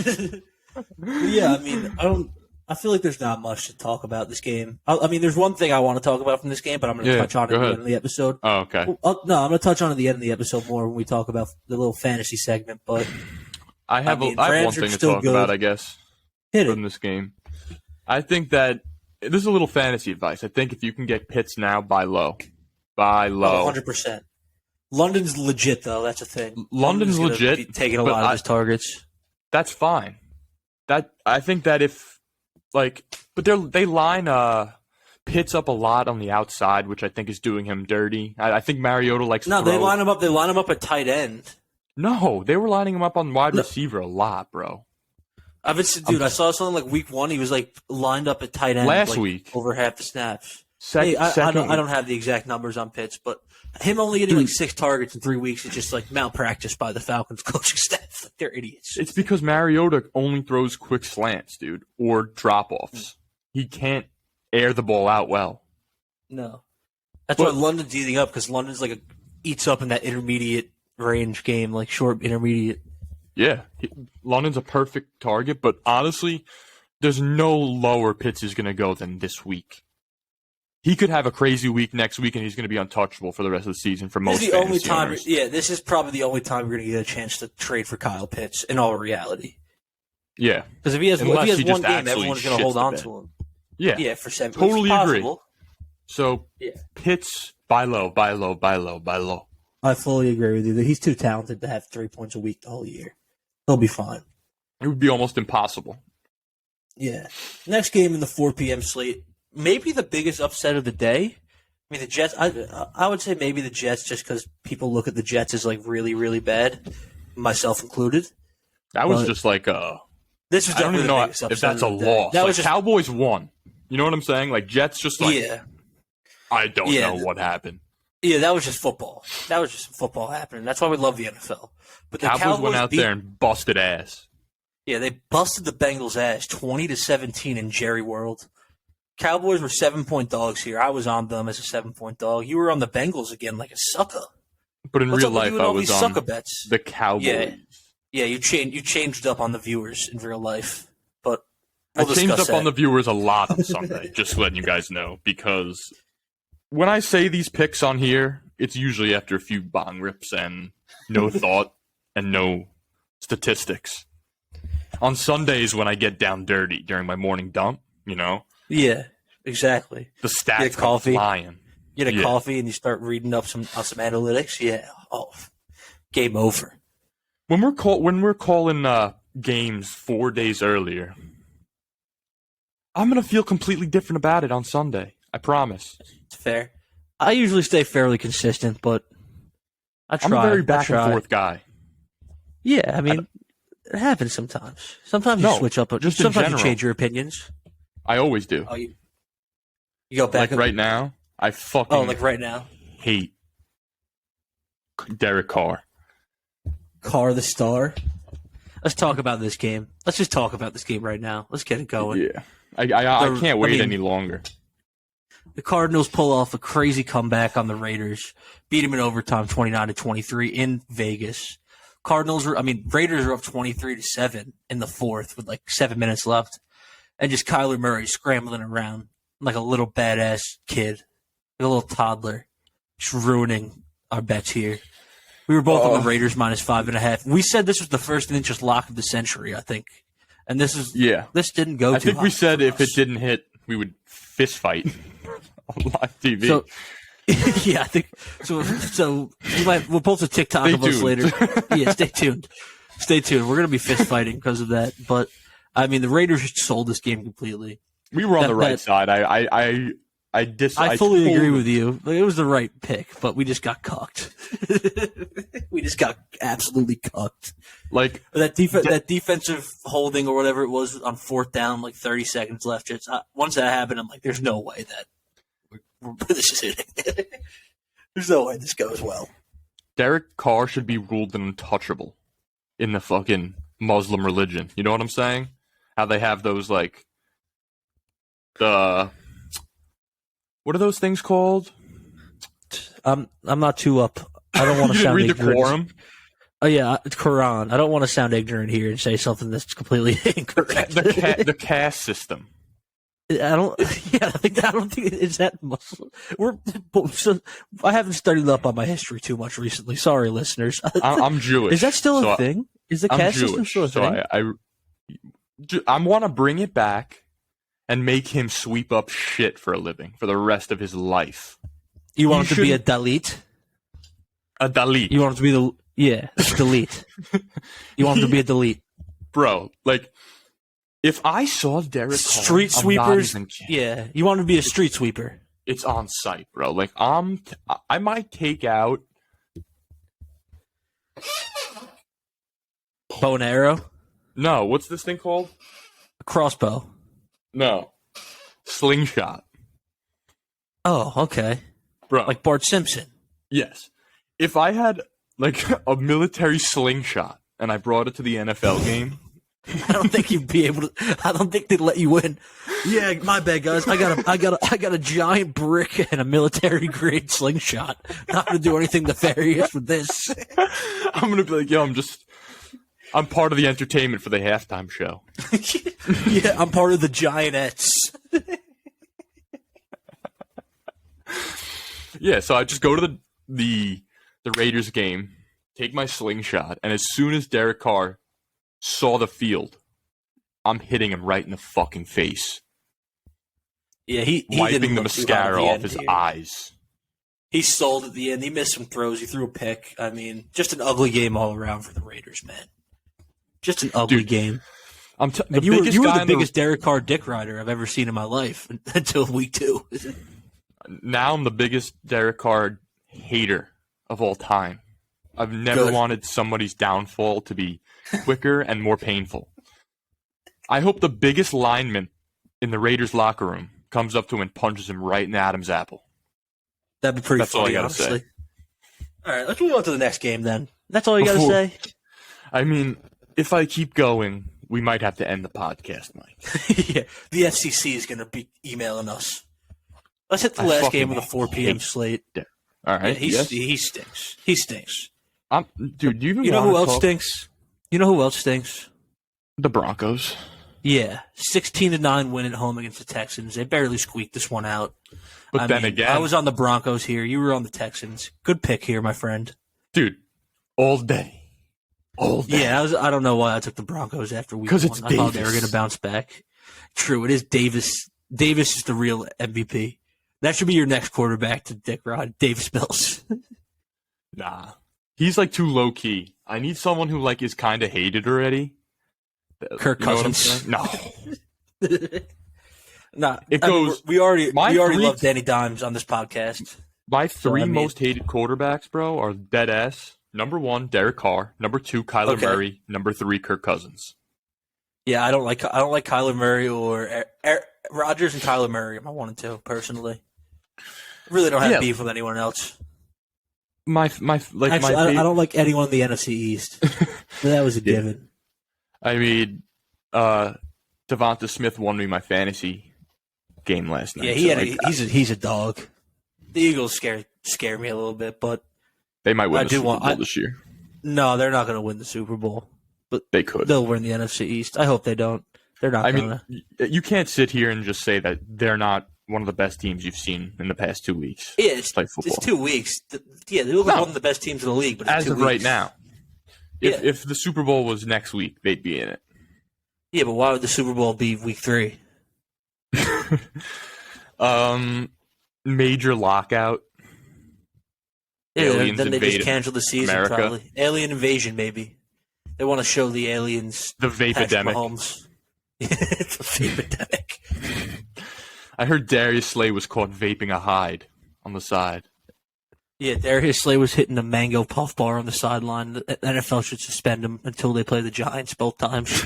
Yeah, I mean, I feel like there's not much to talk about this game. I mean, there's one thing I want to talk about from this game, but I'm going to touch on it at the end of the episode. Oh, okay. No, I'm going to touch on it at the end of the episode more when we talk about the little fantasy segment. But I have one thing to talk about, I guess, from this game. I think that this is a little fantasy advice. I think if you can get Pitts now, buy low. Buy low. 100%. London's legit, though. That's a thing. London's legit. Taking a lot of his targets. That's fine. I think that if, like, but they line Pitts up a lot on the outside, which I think is doing him dirty. I think Mariota likes. No, they line him up. They line him up at tight end. No, they were lining him up on wide receiver a lot, bro. I saw something like week 1. He was like lined up at tight end last week over half the snaps. I don't have the exact numbers on Pitts, but him only getting like 6 targets in 3 weeks is just like malpractice by the Falcons coaching staff. Like, they're idiots. It's because Mariota only throws quick slants, dude, or drop-offs. He can't air the ball out well. No. That's why London's eating up, because London's like eats up in that intermediate range game, like short intermediate. Yeah. London's a perfect target, but honestly, there's no lower Pitts is going to go than this week. He could have a crazy week next week, and he's going to be untouchable for the rest of the season for most fantasy owners. This is probably the only time you're going to get a chance to trade for Kyle Pitts in all reality. Yeah. Because if he has one game, everyone's going to hold on to him. Yeah. Yeah, for 7 Totally agree. So, Pitts, buy low, buy low, buy low, buy low. I fully agree with you that he's too talented to have 3 points a week the whole year. He'll be fine. It would be almost impossible. Yeah. Next game in the 4 p.m. slate. Maybe the biggest upset of the day. I mean, the Jets. I would say maybe the Jets, just because people look at the Jets as like really, really bad, myself included. That was just like this was. I don't even know if that's a loss. That was just, Cowboys won. You know what I'm saying? Like Jets, just like I don't know what happened. Yeah, that was just football. That was just football happening. That's why we love the NFL. But the Cowboys went out there and busted ass. Yeah, they busted the Bengals' ass 20-17 in Jerry World. Cowboys were 7-point dogs here. I was on them as a 7-point dog. You were on the Bengals again like a sucker. But in What's real up with life, you and I all was these on sucker bets? the Cowboys. Yeah, you changed up on the viewers in real life. But I we'll changed discuss up on the that. viewers a lot on Sunday, just letting you guys know, because when I say these picks on here, it's usually after a few bong rips and no thought and no statistics. On Sundays, when I get down dirty during my morning dump, Yeah, exactly. the stats Get coffee. come flying. You get a Yeah. coffee and you start reading up some analytics. Yeah. Oh, game over. When we're calling games 4 days earlier, I'm gonna feel completely different about it on Sunday. I promise. It's fair. I usually stay fairly consistent, but I try. I'm a very back I try. and forth guy. Yeah, I mean, it happens sometimes. Sometimes you No, switch up. just in sometimes you general. change your opinions. I always do. Oh, you go back Like right now, I fucking Oh, like right now. hate Derek Carr. Carr the star. Let's talk about this game. Let's just talk about this game right now. Let's get it going. Yeah, I can't wait any longer. The Cardinals pull off a crazy comeback on the Raiders, beat them in overtime 29-23 in Vegas. Raiders are up 23-7 in the fourth with like 7 minutes left. And just Kyler Murray scrambling around like a little badass kid, like a little toddler, just ruining our bets here. We were both on the Raiders -5.5. We said this was the first interest lock of the century, I think. And this didn't go too I think we hot said for if us. it didn't hit, we would fist fight on live TV. So, yeah, I think so. So we'll post a TikTok Stay of us tuned. later. Yeah, stay tuned. Stay tuned. We're gonna be fist fighting because of that. But I mean, the Raiders just sold this game completely. We were on the right that- side. I fully agree with you. It was the right pick, but we just got cucked. We just got absolutely cucked. Like That defensive holding or whatever it was on fourth down, like 30 seconds left. Once that happened, I'm like, there's no way that this is hitting. There's no way this goes well. Derek Carr should be ruled an untouchable in the fucking Muslim religion. You know what I'm saying? How they have those like what are those things called? I'm not too up. I don't want to You didn't sound read the ignorant. Quran? Oh yeah, it's Quran. I don't want to sound ignorant here and say something that's completely incorrect. The caste system. I don't think is that Muslim. I haven't studied up on my history too much recently. Sorry, listeners. I'm Jewish. Is that still so a thing? Is the I'm caste Jewish, system still a thing? so I want to bring it back and make him sweep up shit for a living for the rest of his life. You want him to be a shouldn't- Dalit? A Dalit. You want him to be Dalit. You want him to be a Dalit. Bro, like, if I saw Derek Carr, Street I'm not sweepers. even kidding. Yeah, you want him to be a street sweeper. It's on site, bro. Like, I might take out Bow and arrow, no, what's this thing called? a crossbow. No. Slingshot. Oh, okay. Bro. Like Bart Simpson. Yes. If I had like a military slingshot and I brought it to the NFL game, I don't think you'd be able to. I don't think they'd let you in. Yeah, my bad, guys. I got a giant brick and a military grade slingshot. Not gonna do anything nefarious with this. I'm gonna be like, yo, I'm part of the entertainment for the halftime show. Yeah, I'm part of the Giantettes. Yeah, so I just go to the Raiders game, take my slingshot, and as soon as Derek Carr saw the field, I'm hitting him right in the fucking face. Yeah, he wiping didn't the look too hot at mascara the off end his here. eyes. He sold at the end. He missed some throws. He threw a pick. I mean, just an ugly game all around for the Raiders, man. Just an ugly Dude, game. The You were biggest guy the in biggest Derek Carr dick rider I've ever seen in my life until week 2. Now I'm the biggest Derek Carr hater of all time. I've never Good. wanted somebody's downfall to be quicker and more painful. I hope the biggest lineman in the Raiders locker room comes up to him and punches him right in Adam's apple. That'd be pretty That's all I funny, gotta honestly. say. All right, let's move on to the next game then. That's all you got to say? I mean, if I keep going, we might have to end the podcast, Mike. Yeah, the FCC is going to be emailing us. Let's hit the I last game fucking of the 4 p.m. hate slate. All right. Yeah, yes. he stinks. He stinks. Dude, do you even You know wanna who else talk- stinks? You know who else stinks? The Broncos. Yeah, 16-9 win at home against the Texans. They barely squeaked this one out. But then again, I was on the Broncos here. You were on the Texans. Good pick here, my friend. dude, all day. All day. Yeah, I don't know why I took the Broncos after week 'Cause one. it's I thought they were Davis. going to bounce back. True, it is Davis. Davis is the real MVP. That should be your next quarterback to Dick Rod, Davis Mills. Nah. He's like too low key. I need someone who like is kind of hated already. Kirk You know what I'm Cousins. saying? No. Nah, It I mean, goes- we already my love three- Danny Dimes on this podcast. My three I mean- most hated quarterbacks, bro, are dead ass. Number 1, Derek Carr. Number 2, Kyler Okay. Murray. Number 3, Kirk Cousins. Yeah, I don't like Kyler Murray or Rodgers and Kyler Murray. I wanted to personally. I really don't have Yeah. beef with anyone else. My Actually, my I don't like anyone in the NFC East. But that was a given. I mean, Devonta Smith won me my fantasy game last night. Yeah, so he's a dog. The Eagles scare me a little bit, but they might win I the do Super want- Bowl this year. no, they're not going to win the Super Bowl. They could. They'll win the NFC East. I hope they don't. They're not I going mean, to. you can't sit here and just say that they're not one of the best teams you've seen in the past 2 weeks. Yeah, it's play football. 2 weeks. Yeah, they look like No. one of the best teams in the league, but it's As 2 of weeks. right now, Yeah. if the Super Bowl was next week, they'd be in it. Yeah, but why would the Super Bowl be week 3? Major lockout. Yeah, Aliens then they just invaded cancel the season, America. probably. Alien invasion, maybe. They want to show the aliens The Patrick vapidemic. Mahomes. It's a vapidemic. I heard Darius Slay was caught vaping a hide on the side. Yeah, Darius Slay was hitting a mango puff bar on the sideline. The NFL should suspend him until they play the Giants both times.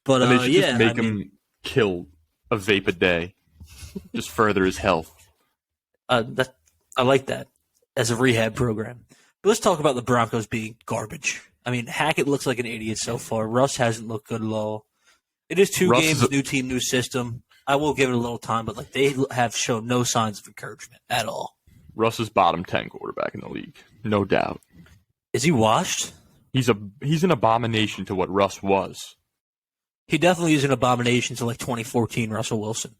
But And they should yeah, just make him kill a vape a day. Just further his health. I like that as a rehab program. But let's talk about the Broncos being garbage. I mean, Hackett looks like an idiot so far. Russ hasn't looked good at all. It is 2 Russ games, is new team, new system. I will give it a little time, but like they have shown no signs of encouragement at all. Russ is bottom 10 quarterback in the league, no doubt. Is he washed? He's an abomination to what Russ was. He definitely is an abomination to like 2014 Russell Wilson.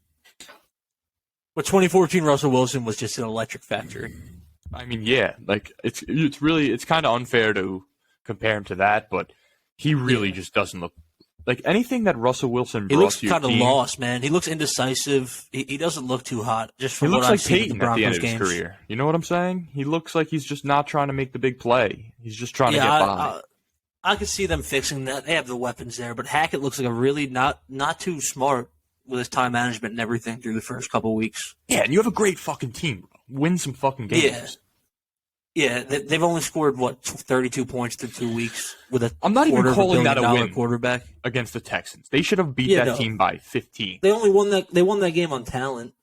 But 2014 Russell Wilson was just an electric factory. I mean, yeah, like it's kind of unfair to compare him to that, but he really just doesn't look like anything that Russell Wilson He brought looks to your kind of team. lost, man. He looks indecisive. He doesn't look too hot. Just He from looks what like I've seen in Peyton the at the end Broncos of his games. career. You know what I'm saying? He looks like he's just not trying to make the big play. He's just trying to get by. I could see them fixing that. They have the weapons there, but Hackett looks like a really not too smart with his time management and everything through the first couple weeks. Yeah, and you have a great fucking team, bro. Win some fucking games. Yeah, they've only scored 32 points through 2 weeks with a I'm not even quarter of calling that a $1 billion win. quarterback. Against the Texans. They should have beat Yeah, that no. team by 15. They only won that. They won that game on talent.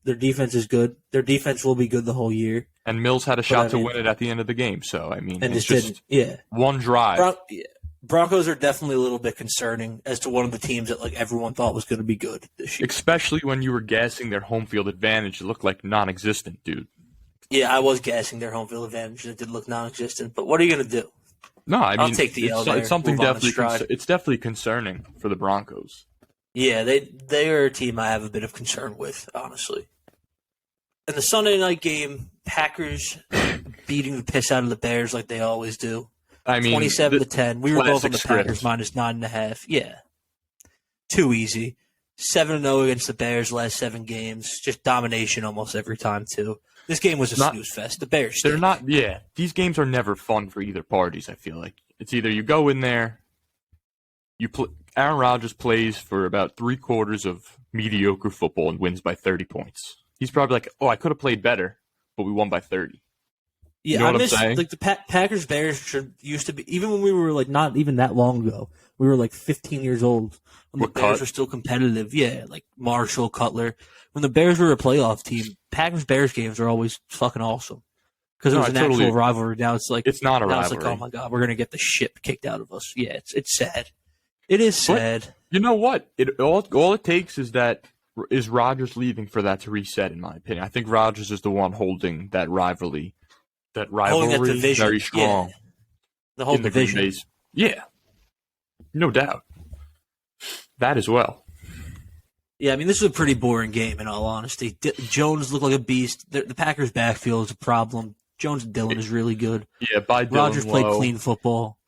Their defense is good. Their defense will be good the whole year, And Mills had a shot I to mean- win it at the end of the game. So, I mean, and it's just just didn't. Yeah. one drive. Broncos are definitely a little bit concerning as to one of the teams that like everyone thought was going to be good this year. Especially when you were gassing their home field advantage. It looked like non-existent, dude. Yeah, I was guessing their home field advantage. It did look non-existent, but what are you going to do? No, I mean, I'll take the L it's, there, it's something move on in definitely stride. it's definitely concerning for the Broncos. Yeah, they are a team I have a bit of concern with, honestly. In the Sunday night game, Packers beating the piss out of the Bears like they always do. I mean, 27-10. We were both on the classic Packers script. -9.5. Yeah. Too easy. 7-0 against the Bears last 7 games. Just domination almost every time, too. This game was a snooze fest. The Bears They're stink. not. Yeah, these games are never fun for either parties. I feel like it's either you go in there, Aaron Rodgers plays for about 3/4 of mediocre football and wins by 30 points. He's probably like, "Oh, I could have played better, but we won by 30." Yeah, You know I what I'm miss saying? like the Packers Bears used to be, even when we were like not even that long ago. We were like 15 years old when the What Bears cut? were still competitive. Yeah, like Marshall, Cutler. When the Bears were a playoff team, Packers Bears games are always fucking awesome because it No, was I an totally. actual rivalry. Now it's like It's not a oh rivalry. my god, we're gonna get the shit kicked out of us. Yeah, it's sad. It is But sad. you know what? All it takes is Rodgers leaving for that to reset. In my opinion, I think Rodgers is the one holding that rivalry, Holding that division, very yeah, strong the whole in the Green division. Bay's. Yeah, no doubt. That as well. Yeah, I mean, this is a pretty boring game, in all honesty. Jones looked like a beast. The Packers' backfield is a problem. Jones and Dillon is really good. Yeah, by Rodgers Dylan played Lowe. clean football.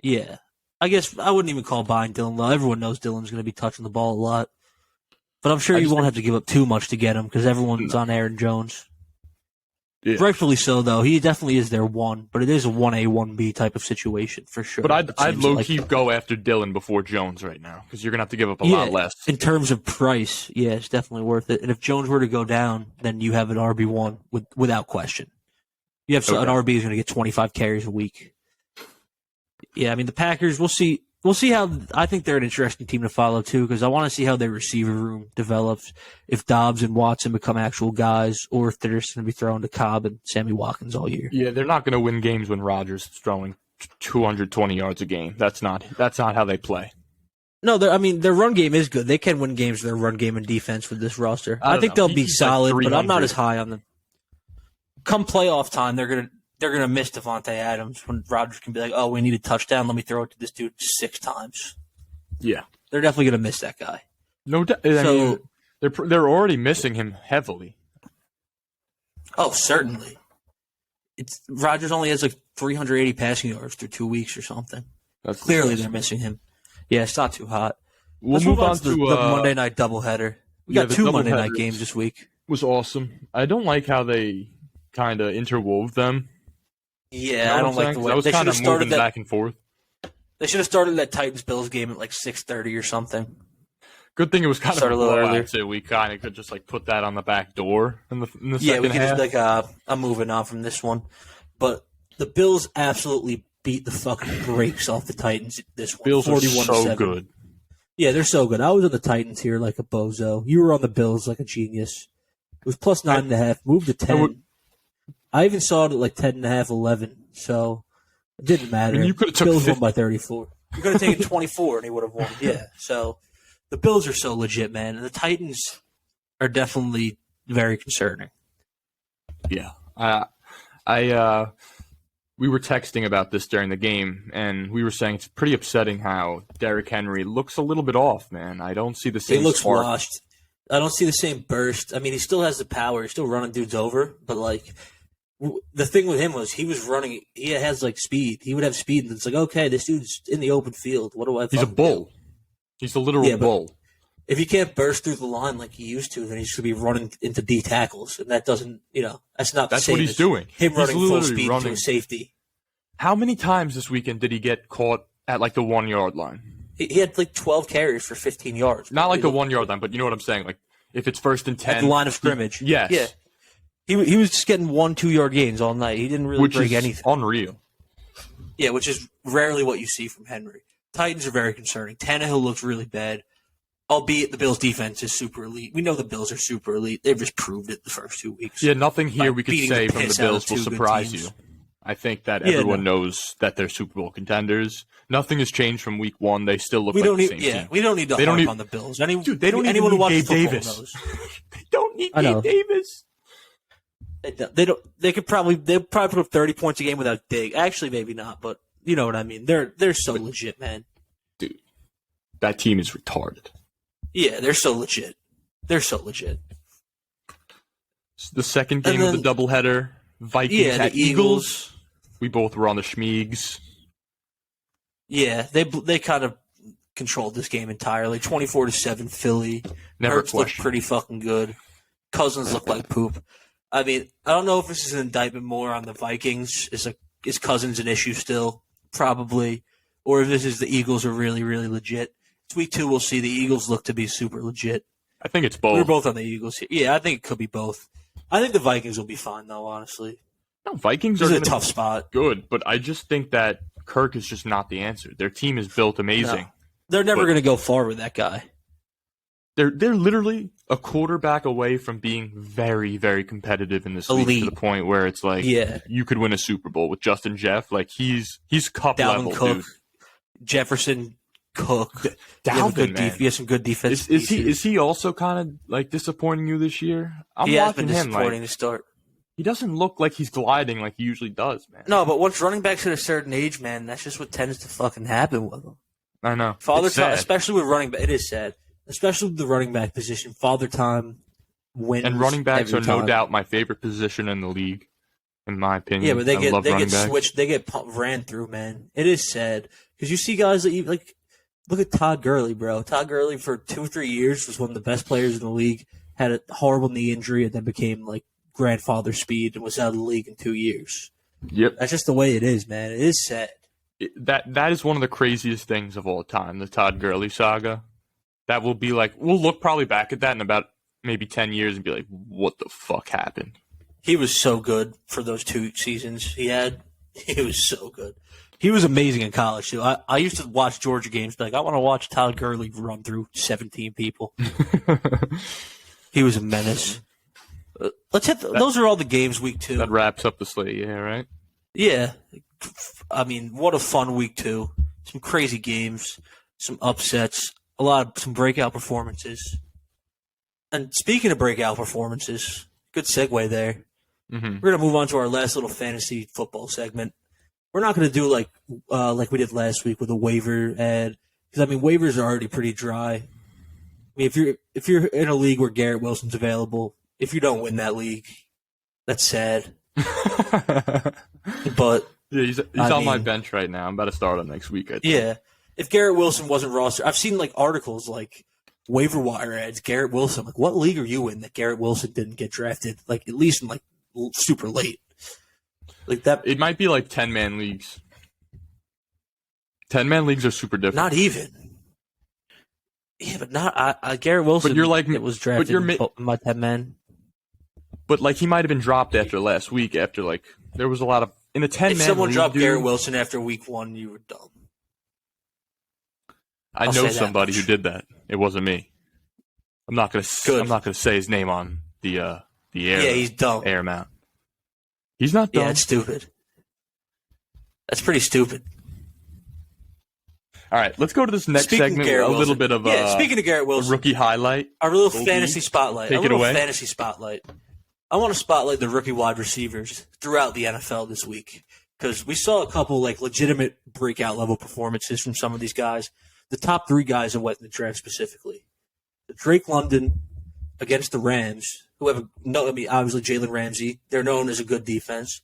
Yeah. I guess I wouldn't even call buying Dillon low. Everyone knows Dillon's going to be touching the ball a lot. But I'm sure I you just won't think- have to give up too much to get him because everyone's No. on Aaron Jones. Yeah. Rightfully so, though. He definitely is their one, but it is a 1A, 1B type of situation for sure. But I'd it seems low like. key go after Dylan before Jones right now because you're gonna have to give up a Yeah, lot less. in terms of price, yeah, it's definitely worth it. And if Jones were to go down, then you have an RB1 without question. You have an Okay. RB who's going to get 25 carries a week. Yeah, I mean the Packers. We'll see. We'll see how. I think they're an interesting team to follow too because I want to see how their receiver room develops. If Dobbs and Watson become actual guys, or if they're just going to be throwing to Cobb and Sammy Watkins all year. Yeah, they're not gonna win games when Rodgers is throwing 220 yards a game. That's not how they play. No, I mean their run game is good. They can win games with their run game and defense with this roster. I think know. they'll be He's like solid, but I'm not 300. as high on them. Come playoff time, they're gonna miss Devontae Adams when Rodgers can be like, "Oh, we need a touchdown. Let me throw it to this dude 6 times." Yeah, They're definitely gonna miss that guy. no doubt. I So- mean, they're already missing him heavily. Oh, certainly. It's Rodgers only has like 380 passing yards through 2 weeks or something. That's Clearly, they're disgusting. missing him. Yeah, it's not too hot. We'll Let's move on to to the Monday night doubleheader. We yeah, got the 2 Monday night doubleheaders. games this week. Was awesome. I don't like how they kind of interwove them. Yeah, You know I what don't I'm like saying? the 'Cause way I was they should kind have of started moving that. back and forth. They should have started that Titans Bills game at like 6:30 or something. Good thing it was kind of Start a a little blowout earlier. too. We kind of could just like put that on the back door in the Yeah, we second can half. just like I'm moving on from this one, but the Bills absolutely beat the fucking brakes off the Titans this one. Bills are 41-7. so good. Yeah, they're so good. I was on the Titans here like a bozo. You were on the Bills like a genius. It was plus 9.5, moved to 10. I even saw it at like 10.5, 11. So it didn't matter. And you could have took Bills 50. won by 34. You could have taken 24 and he would have won. Yeah. So the Bills are so legit, man. And the Titans are definitely very concerning. Yeah. We were texting about this during the game, and we were saying it's pretty upsetting how Derrick Henry looks a little bit off, man. I don't see the He same looks spark. washed. I don't see the same burst. I mean, he still has the power. He's still running dudes over, but like the thing with him was he was running. He has like speed. He would have speed, and it's like, okay, this dude's in the open field. What do I? He's a fucking bull. do? He's a literal Yeah, but- bull. If he can't burst through the line like he used to, then he's going to be running into D tackles, and that doesn't, that's not. That's the same what he's as doing. Him He's running full literally speed running- to a safety. How many times this weekend did he get caught at like the 1 yard line? He had like 12 carries for 15 yards. Not like the He 1 yard line, but you know what I'm saying. Like if it's first and 10, at the line of scrimmage. Yes. Yeah. He was just getting 1-2 yard gains all night. He didn't really which break is anything. unreal. Yeah, which is rarely what you see from Henry. Titans are very concerning. Tannehill looks really bad, albeit the Bills' defense is super elite. We know the Bills are super elite. They've just proved it the first 2 weeks. Yeah, nothing here By we could beating say the from the piss out of Bills will two good surprise teams. you. I think that Yeah, everyone knows that they're Super Bowl contenders. Nothing has changed from week 1. They still look We like don't the need, same yeah, team. we don't need to They don't harp need- on the Bills. Dude, they don't anyone even who watches need Gabe football Davis. knows. They don't need I know. Gabe Davis. They don't. They'll probably put up 30 points a game without Dig. Actually, maybe not, but you know what I mean. They're so legit, man. Dude, that team is retarded. Yeah, they're so legit. They're so legit. The second And game of the doubleheader, Vikings Yeah, the at Eagles. We both were on the Schmeegs. Yeah, they kind of controlled this game entirely. 24-7 Philly. Never Hurts looked question. pretty fucking good. Cousins looked like poop. I mean, I don't know if this is an indictment more on the Vikings. Is Cousins an issue still? Probably. Or if this is the Eagles are really, really legit. It's week 2, we'll see. The Eagles look to be super legit. I think it's We're both. both on the Eagles here. Yeah, I think it could be both. I think the Vikings will be fine, though, honestly. No, Vikings This are is a gonna tough be spot. good, but I just think that Kirk is just not the answer. Their team is built amazing. No. They're never But- going to go far with that guy. They're literally a quarterback away from being very, very competitive in this league to Elite. the point where it's like Yeah. you could win a Super Bowl with Justin Jeff. Like he's cup Dalvin level, Cook, dude. Jefferson, Cook. Dalvin, man. He has some good defense. Is he also kind of like disappointing you this year? I'm He has watching been him. disappointing Like to start. he doesn't look like he's gliding like he usually does, man. No, but once running backs at a certain age, man, that's just what tends to fucking happen with them. I know. Father It's time, sad. especially with running back, it is sad. Especially with the running back position, father time wins. And running backs every are no time. doubt my favorite position in the league, in my opinion. Yeah, but they I love get running backs. switched, they get ran through, man. It is sad because you see guys that like look at Todd Gurley, bro. Todd Gurley for 2 or 3 years was one of the best players in the league. Had a horrible knee injury and then became like grandfather speed and was out of the league in 2 years. Yep. That's just the way it is, man. It is sad. That is one of the craziest things of all time, the Todd Gurley saga. That will be like, we'll look probably back at that in about maybe 10 years and be like, what the fuck happened? He was so good for those 2 seasons he had. He was so good. He was amazing in college, too. I used to watch Georgia games, be like, I want to watch Todd Gurley run through 17 people. He was a menace. Let's hit those are all the games week 2. That wraps up the slate, yeah, right? Yeah. I mean, what a fun week 2. Some crazy games, some upsets, some breakout performances. And speaking of breakout performances, good segue there. Mm-hmm. We're going to move on to our last little fantasy football segment. We're not going to do like we did last week with a waiver ad because I mean waivers are already pretty dry. I mean if you're in a league where Garrett Wilson's available, if you don't win that league, that's sad. But yeah, he's on my bench right now. I'm about to start on next week, I think. Yeah, if Garrett Wilson wasn't rostered, I've seen like articles like waiver wire ads. Garrett Wilson, like what league are you in that Garrett Wilson didn't get drafted? Like at least in like super late. Like that. It might be like 10-man leagues. 10-man leagues are super different. Not even. Yeah, but not Garrett Wilson. But you're like, it was drafted in my 10 man. But like he might have been dropped after last week. After like there was a lot of in a 10-man. If someone league, dropped dude, Garrett Wilson after week 1, you were dumb. I I'll know say that somebody much. who did that. It wasn't me. I'm not gonna. Good. I'm not gonna say his name on the air. Yeah, he's dumb. Air mount. He's not dumb. Yeah, it's stupid. That's pretty stupid. All right, let's go to this next Speaking of segment. Garrett A little Wilson. bit of speaking of Garrett a Wilson, rookie highlight. our little OB. fantasy spotlight. Take Our it little away. fantasy spotlight. I want to spotlight the rookie wide receivers throughout the NFL this week because we saw a couple like legitimate breakout level performances from some of these guys. The top 3 guys that went in the draft specifically. Drake London against the Rams, who have obviously Jalen Ramsey. They're known as a good defense.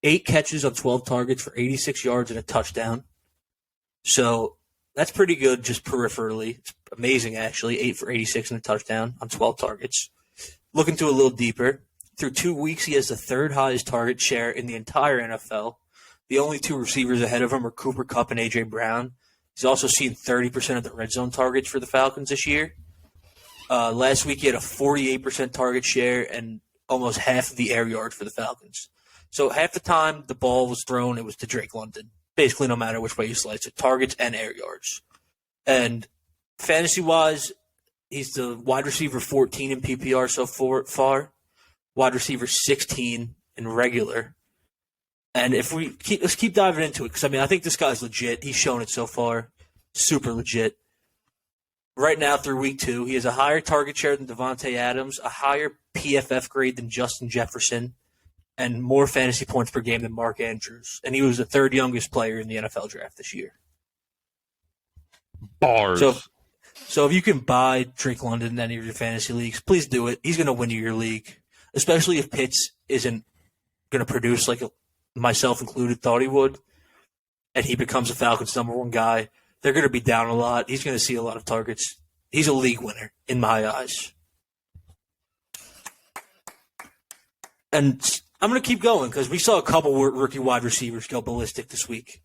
8 catches on 12 targets for 86 yards and a touchdown. So that's pretty good just peripherally. It's amazing, actually. 8 for 86 and a touchdown on 12 targets. Looking to a little deeper. Through 2 weeks, he has the 3rd highest target share in the entire NFL. The only 2 receivers ahead of him are Cooper Kupp and A.J. Brown. He's also seen 30% of the red zone targets for the Falcons this year. Last week, he had a 48% target share and almost half of the air yards for the Falcons. So half the time the ball was thrown, it was to Drake London. Basically, no matter which way you slice it, targets and air yards. And fantasy-wise, he's the wide receiver 14 in PPR so far, wide receiver 16 in regular. And if let's keep diving into it because I think this guy's legit. He's shown it so far, super legit. Right now, through week 2, he has a higher target share than Devontae Adams, a higher PFF grade than Justin Jefferson, and more fantasy points per game than Mark Andrews. And he was the 3rd youngest player in the NFL draft this year. Bars. So if you can buy Drake London in any of your fantasy leagues, please do it. He's going to win you your league, especially if Pitts isn't going to produce like myself included thought he would, and he becomes a Falcons #1 guy. They're going to be down a lot. He's going to see a lot of targets. He's a league winner in my eyes. And I'm going to keep going because we saw a couple rookie wide receivers go ballistic this week.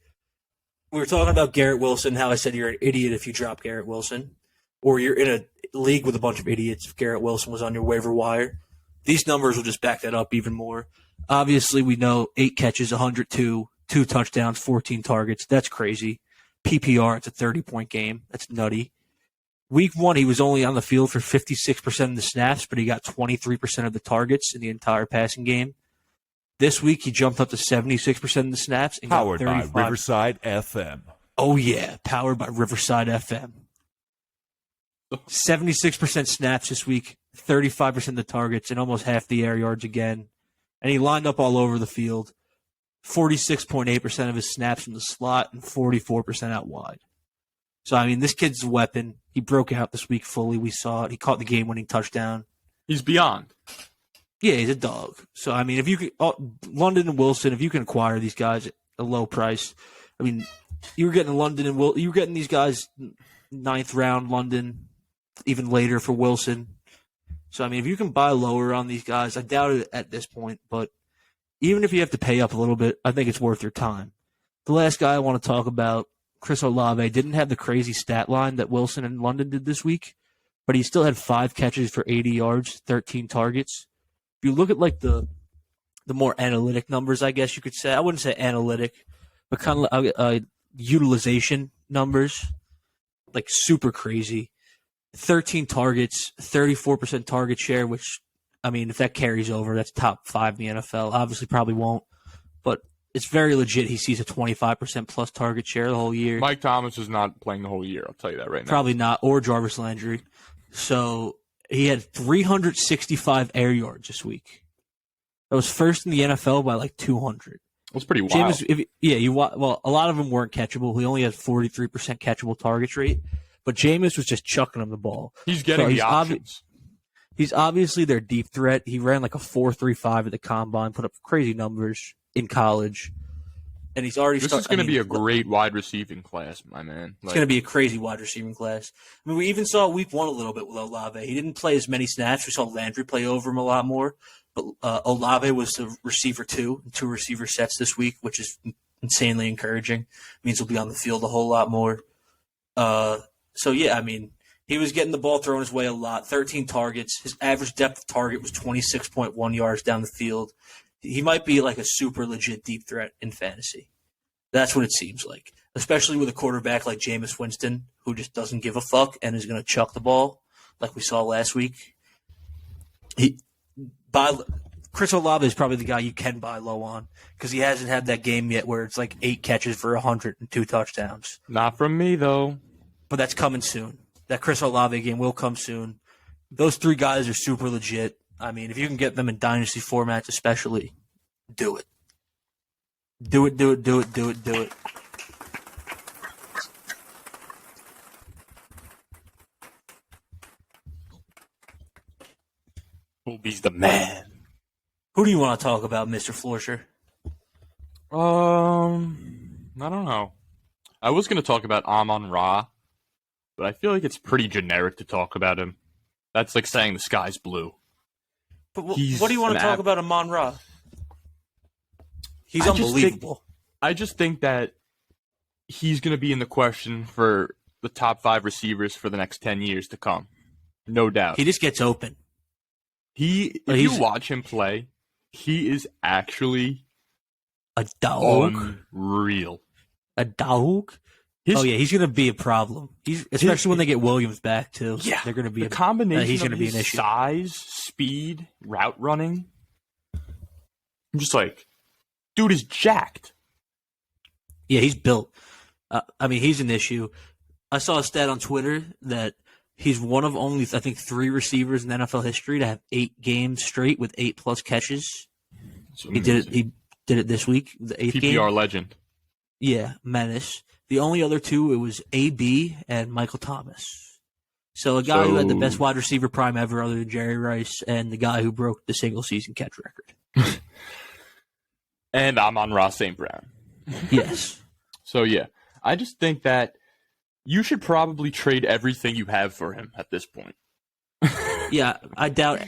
We were talking about Garrett Wilson, how I said you're an idiot if you drop Garrett Wilson, or you're in a league with a bunch of idiots if Garrett Wilson was on your waiver wire. These numbers will just back that up even more. Obviously, we know 8 catches, 102, 2 touchdowns, 14 targets. That's crazy. PPR, it's a 30-point game. That's nutty. Week 1, he was only on the field for 56% of the snaps, but he got 23% of the targets in the entire passing game. This week, he jumped up to 76% of the snaps and Powered got 35. by Riverside FM. Oh, yeah. Powered by Riverside FM. 76% snaps this week, 35% of the targets, and almost half the air yards again. And he lined up all over the field. 46.8% of his snaps in the slot and 44% out wide. So, I mean, this kid's a weapon. He broke out this week fully. We saw it. He caught the game-winning touchdown. He's beyond. Yeah, he's a dog. So, I mean, if you could, London and Wilson, if you can acquire these guys at a low price, I mean, you were getting London and you were getting these guys 9th round, London, even later for Wilson. So, I mean, if you can buy lower on these guys, I doubt it at this point, but even if you have to pay up a little bit, I think it's worth your time. The last guy I want to talk about, Chris Olave, didn't have the crazy stat line that Wilson and London did this week, but he still had 5 catches for 80 yards, 13 targets. If you look at like the more analytic numbers, I guess you could say, I wouldn't say analytic, but kind of utilization numbers, like super crazy. 13 targets, 34% target share, which, I mean, if that carries over, that's top 5 in the NFL. Obviously, probably won't, but it's very legit. He sees a 25% plus target share the whole year. Mike Thomas is not playing the whole year. I'll tell you that right now. Probably not, or Jarvis Landry. So he had 365 air yards this week. That was first in the NFL by like 200. That's pretty wild. Well, a lot of them weren't catchable. He only had 43% catchable target rate, but Jameis was just chucking him the ball. He's getting the options. He's obviously their deep threat. He ran like a 4.35 at the combine, put up crazy numbers in college, and he's already. This is going to be a great wide receiving class, my man. It's going to be a crazy wide receiving class. I mean, we even saw week 1 a little bit with Olave. He didn't play as many snaps. We saw Landry play over him a lot more, but Olave was the receiver 2 in 2 receiver sets this week, which is insanely encouraging. It means he'll be on the field a whole lot more. So yeah, I mean, he was getting the ball thrown his way a lot. 13 targets. His average depth of target was 26.1 yards down the field. He might be like a super legit deep threat in fantasy. That's what it seems like, especially with a quarterback like Jameis Winston, who just doesn't give a fuck and is going to chuck the ball like we saw last week. Chris Olave is probably the guy you can buy low on because he hasn't had that game yet where it's like 8 catches for 102 touchdowns. Not from me, though. But that's coming soon. That Chris Olave game will come soon. Those 3 guys are super legit. I mean, if you can get them in dynasty formats especially, do it. Do it. Booby's the man. Who do you want to talk about, Mr. Florsher? I don't know. I was going to talk about Amon-Ra, but I feel like it's pretty generic to talk about him. That's like saying the sky's blue. But what do you want to talk about Amon-Ra? He's unbelievable. I just think that he's going to be in the question for the top 5 receivers for the next 10 years to come. No doubt. He just gets open. If you watch him play, he is actually a dog. Unreal. A dog? He's going to be a problem. Especially when they get Williams back too. Yeah, they're going to be a combination. He's going to be an issue. Size, speed, route running. I'm just like, dude is jacked. Yeah, he's built. I mean, he's an issue. I saw a stat on Twitter that he's one of only, I think, 3 receivers in NFL history to have 8 games straight with 8+ catches. He did it. He did it this week. The 8th game. PPR legend. Yeah, menace. The only other 2, it was AB and Michael Thomas. So a guy who had the best wide receiver prime ever other than Jerry Rice and the guy who broke the single-season catch record. And Amon-Ra St. Brown. Yes. So, yeah. I just think that you should probably trade everything you have for him at this point. Yeah, I doubt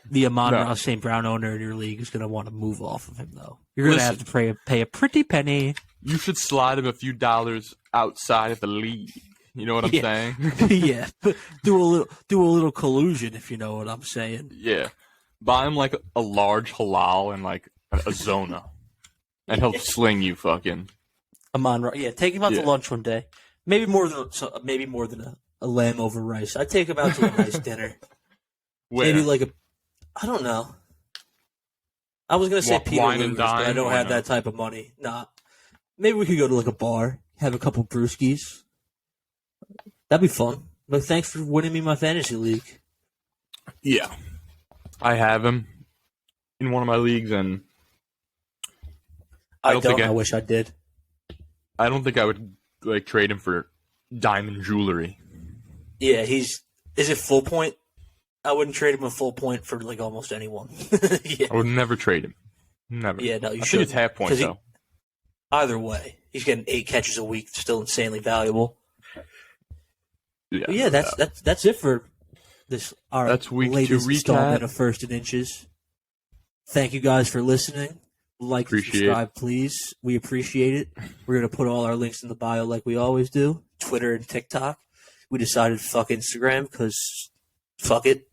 the Amon-Ra St. Brown owner in your league is going to want to move off of him, though. You're going to have to pay a pretty penny. You should slide him a few dollars outside of the league. You know what I'm saying? Yeah, do a little collusion if you know what I'm saying. Yeah, buy him like a large halal and like A Zona. And he'll sling you fucking. Yeah, take him out to lunch one day. Maybe more than a lamb over rice. I'd take him out to a nice dinner. Where? Maybe I don't know. I was gonna say Peter wine and Luger's, but I dine, don't why have not? that type of money. Nah. Maybe we could go to a bar, have a couple brewskis. That'd be fun. But thanks for winning me my fantasy league. Yeah. I have him in one of my leagues, and I wish I did. I don't think I would trade him for diamond jewelry. Yeah, is it full point? I wouldn't trade him a full point for almost anyone. Yeah. I would never trade him. Never. Yeah, no, you I should. think it's half point though. Either way, he's getting 8 catches a week, still insanely valuable. Yeah, But yeah, that's it for this. That's week 2 latest recap. installment of First and Inches. Thank you guys for listening. Like and subscribe, please. We appreciate it. We're gonna put all our links in the bio like we always do. Twitter and TikTok. We decided fuck Instagram because fuck it.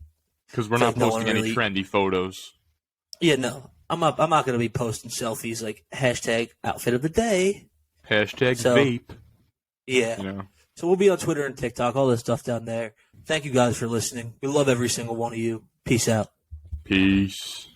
Because we're not posting any trendy photos. Yeah, no. I'm not gonna be posting selfies like hashtag outfit of the day. Hashtag vape. Yeah. You know. So we'll be on Twitter and TikTok, all this stuff down there. Thank you guys for listening. We love every single one of you. Peace out. Peace.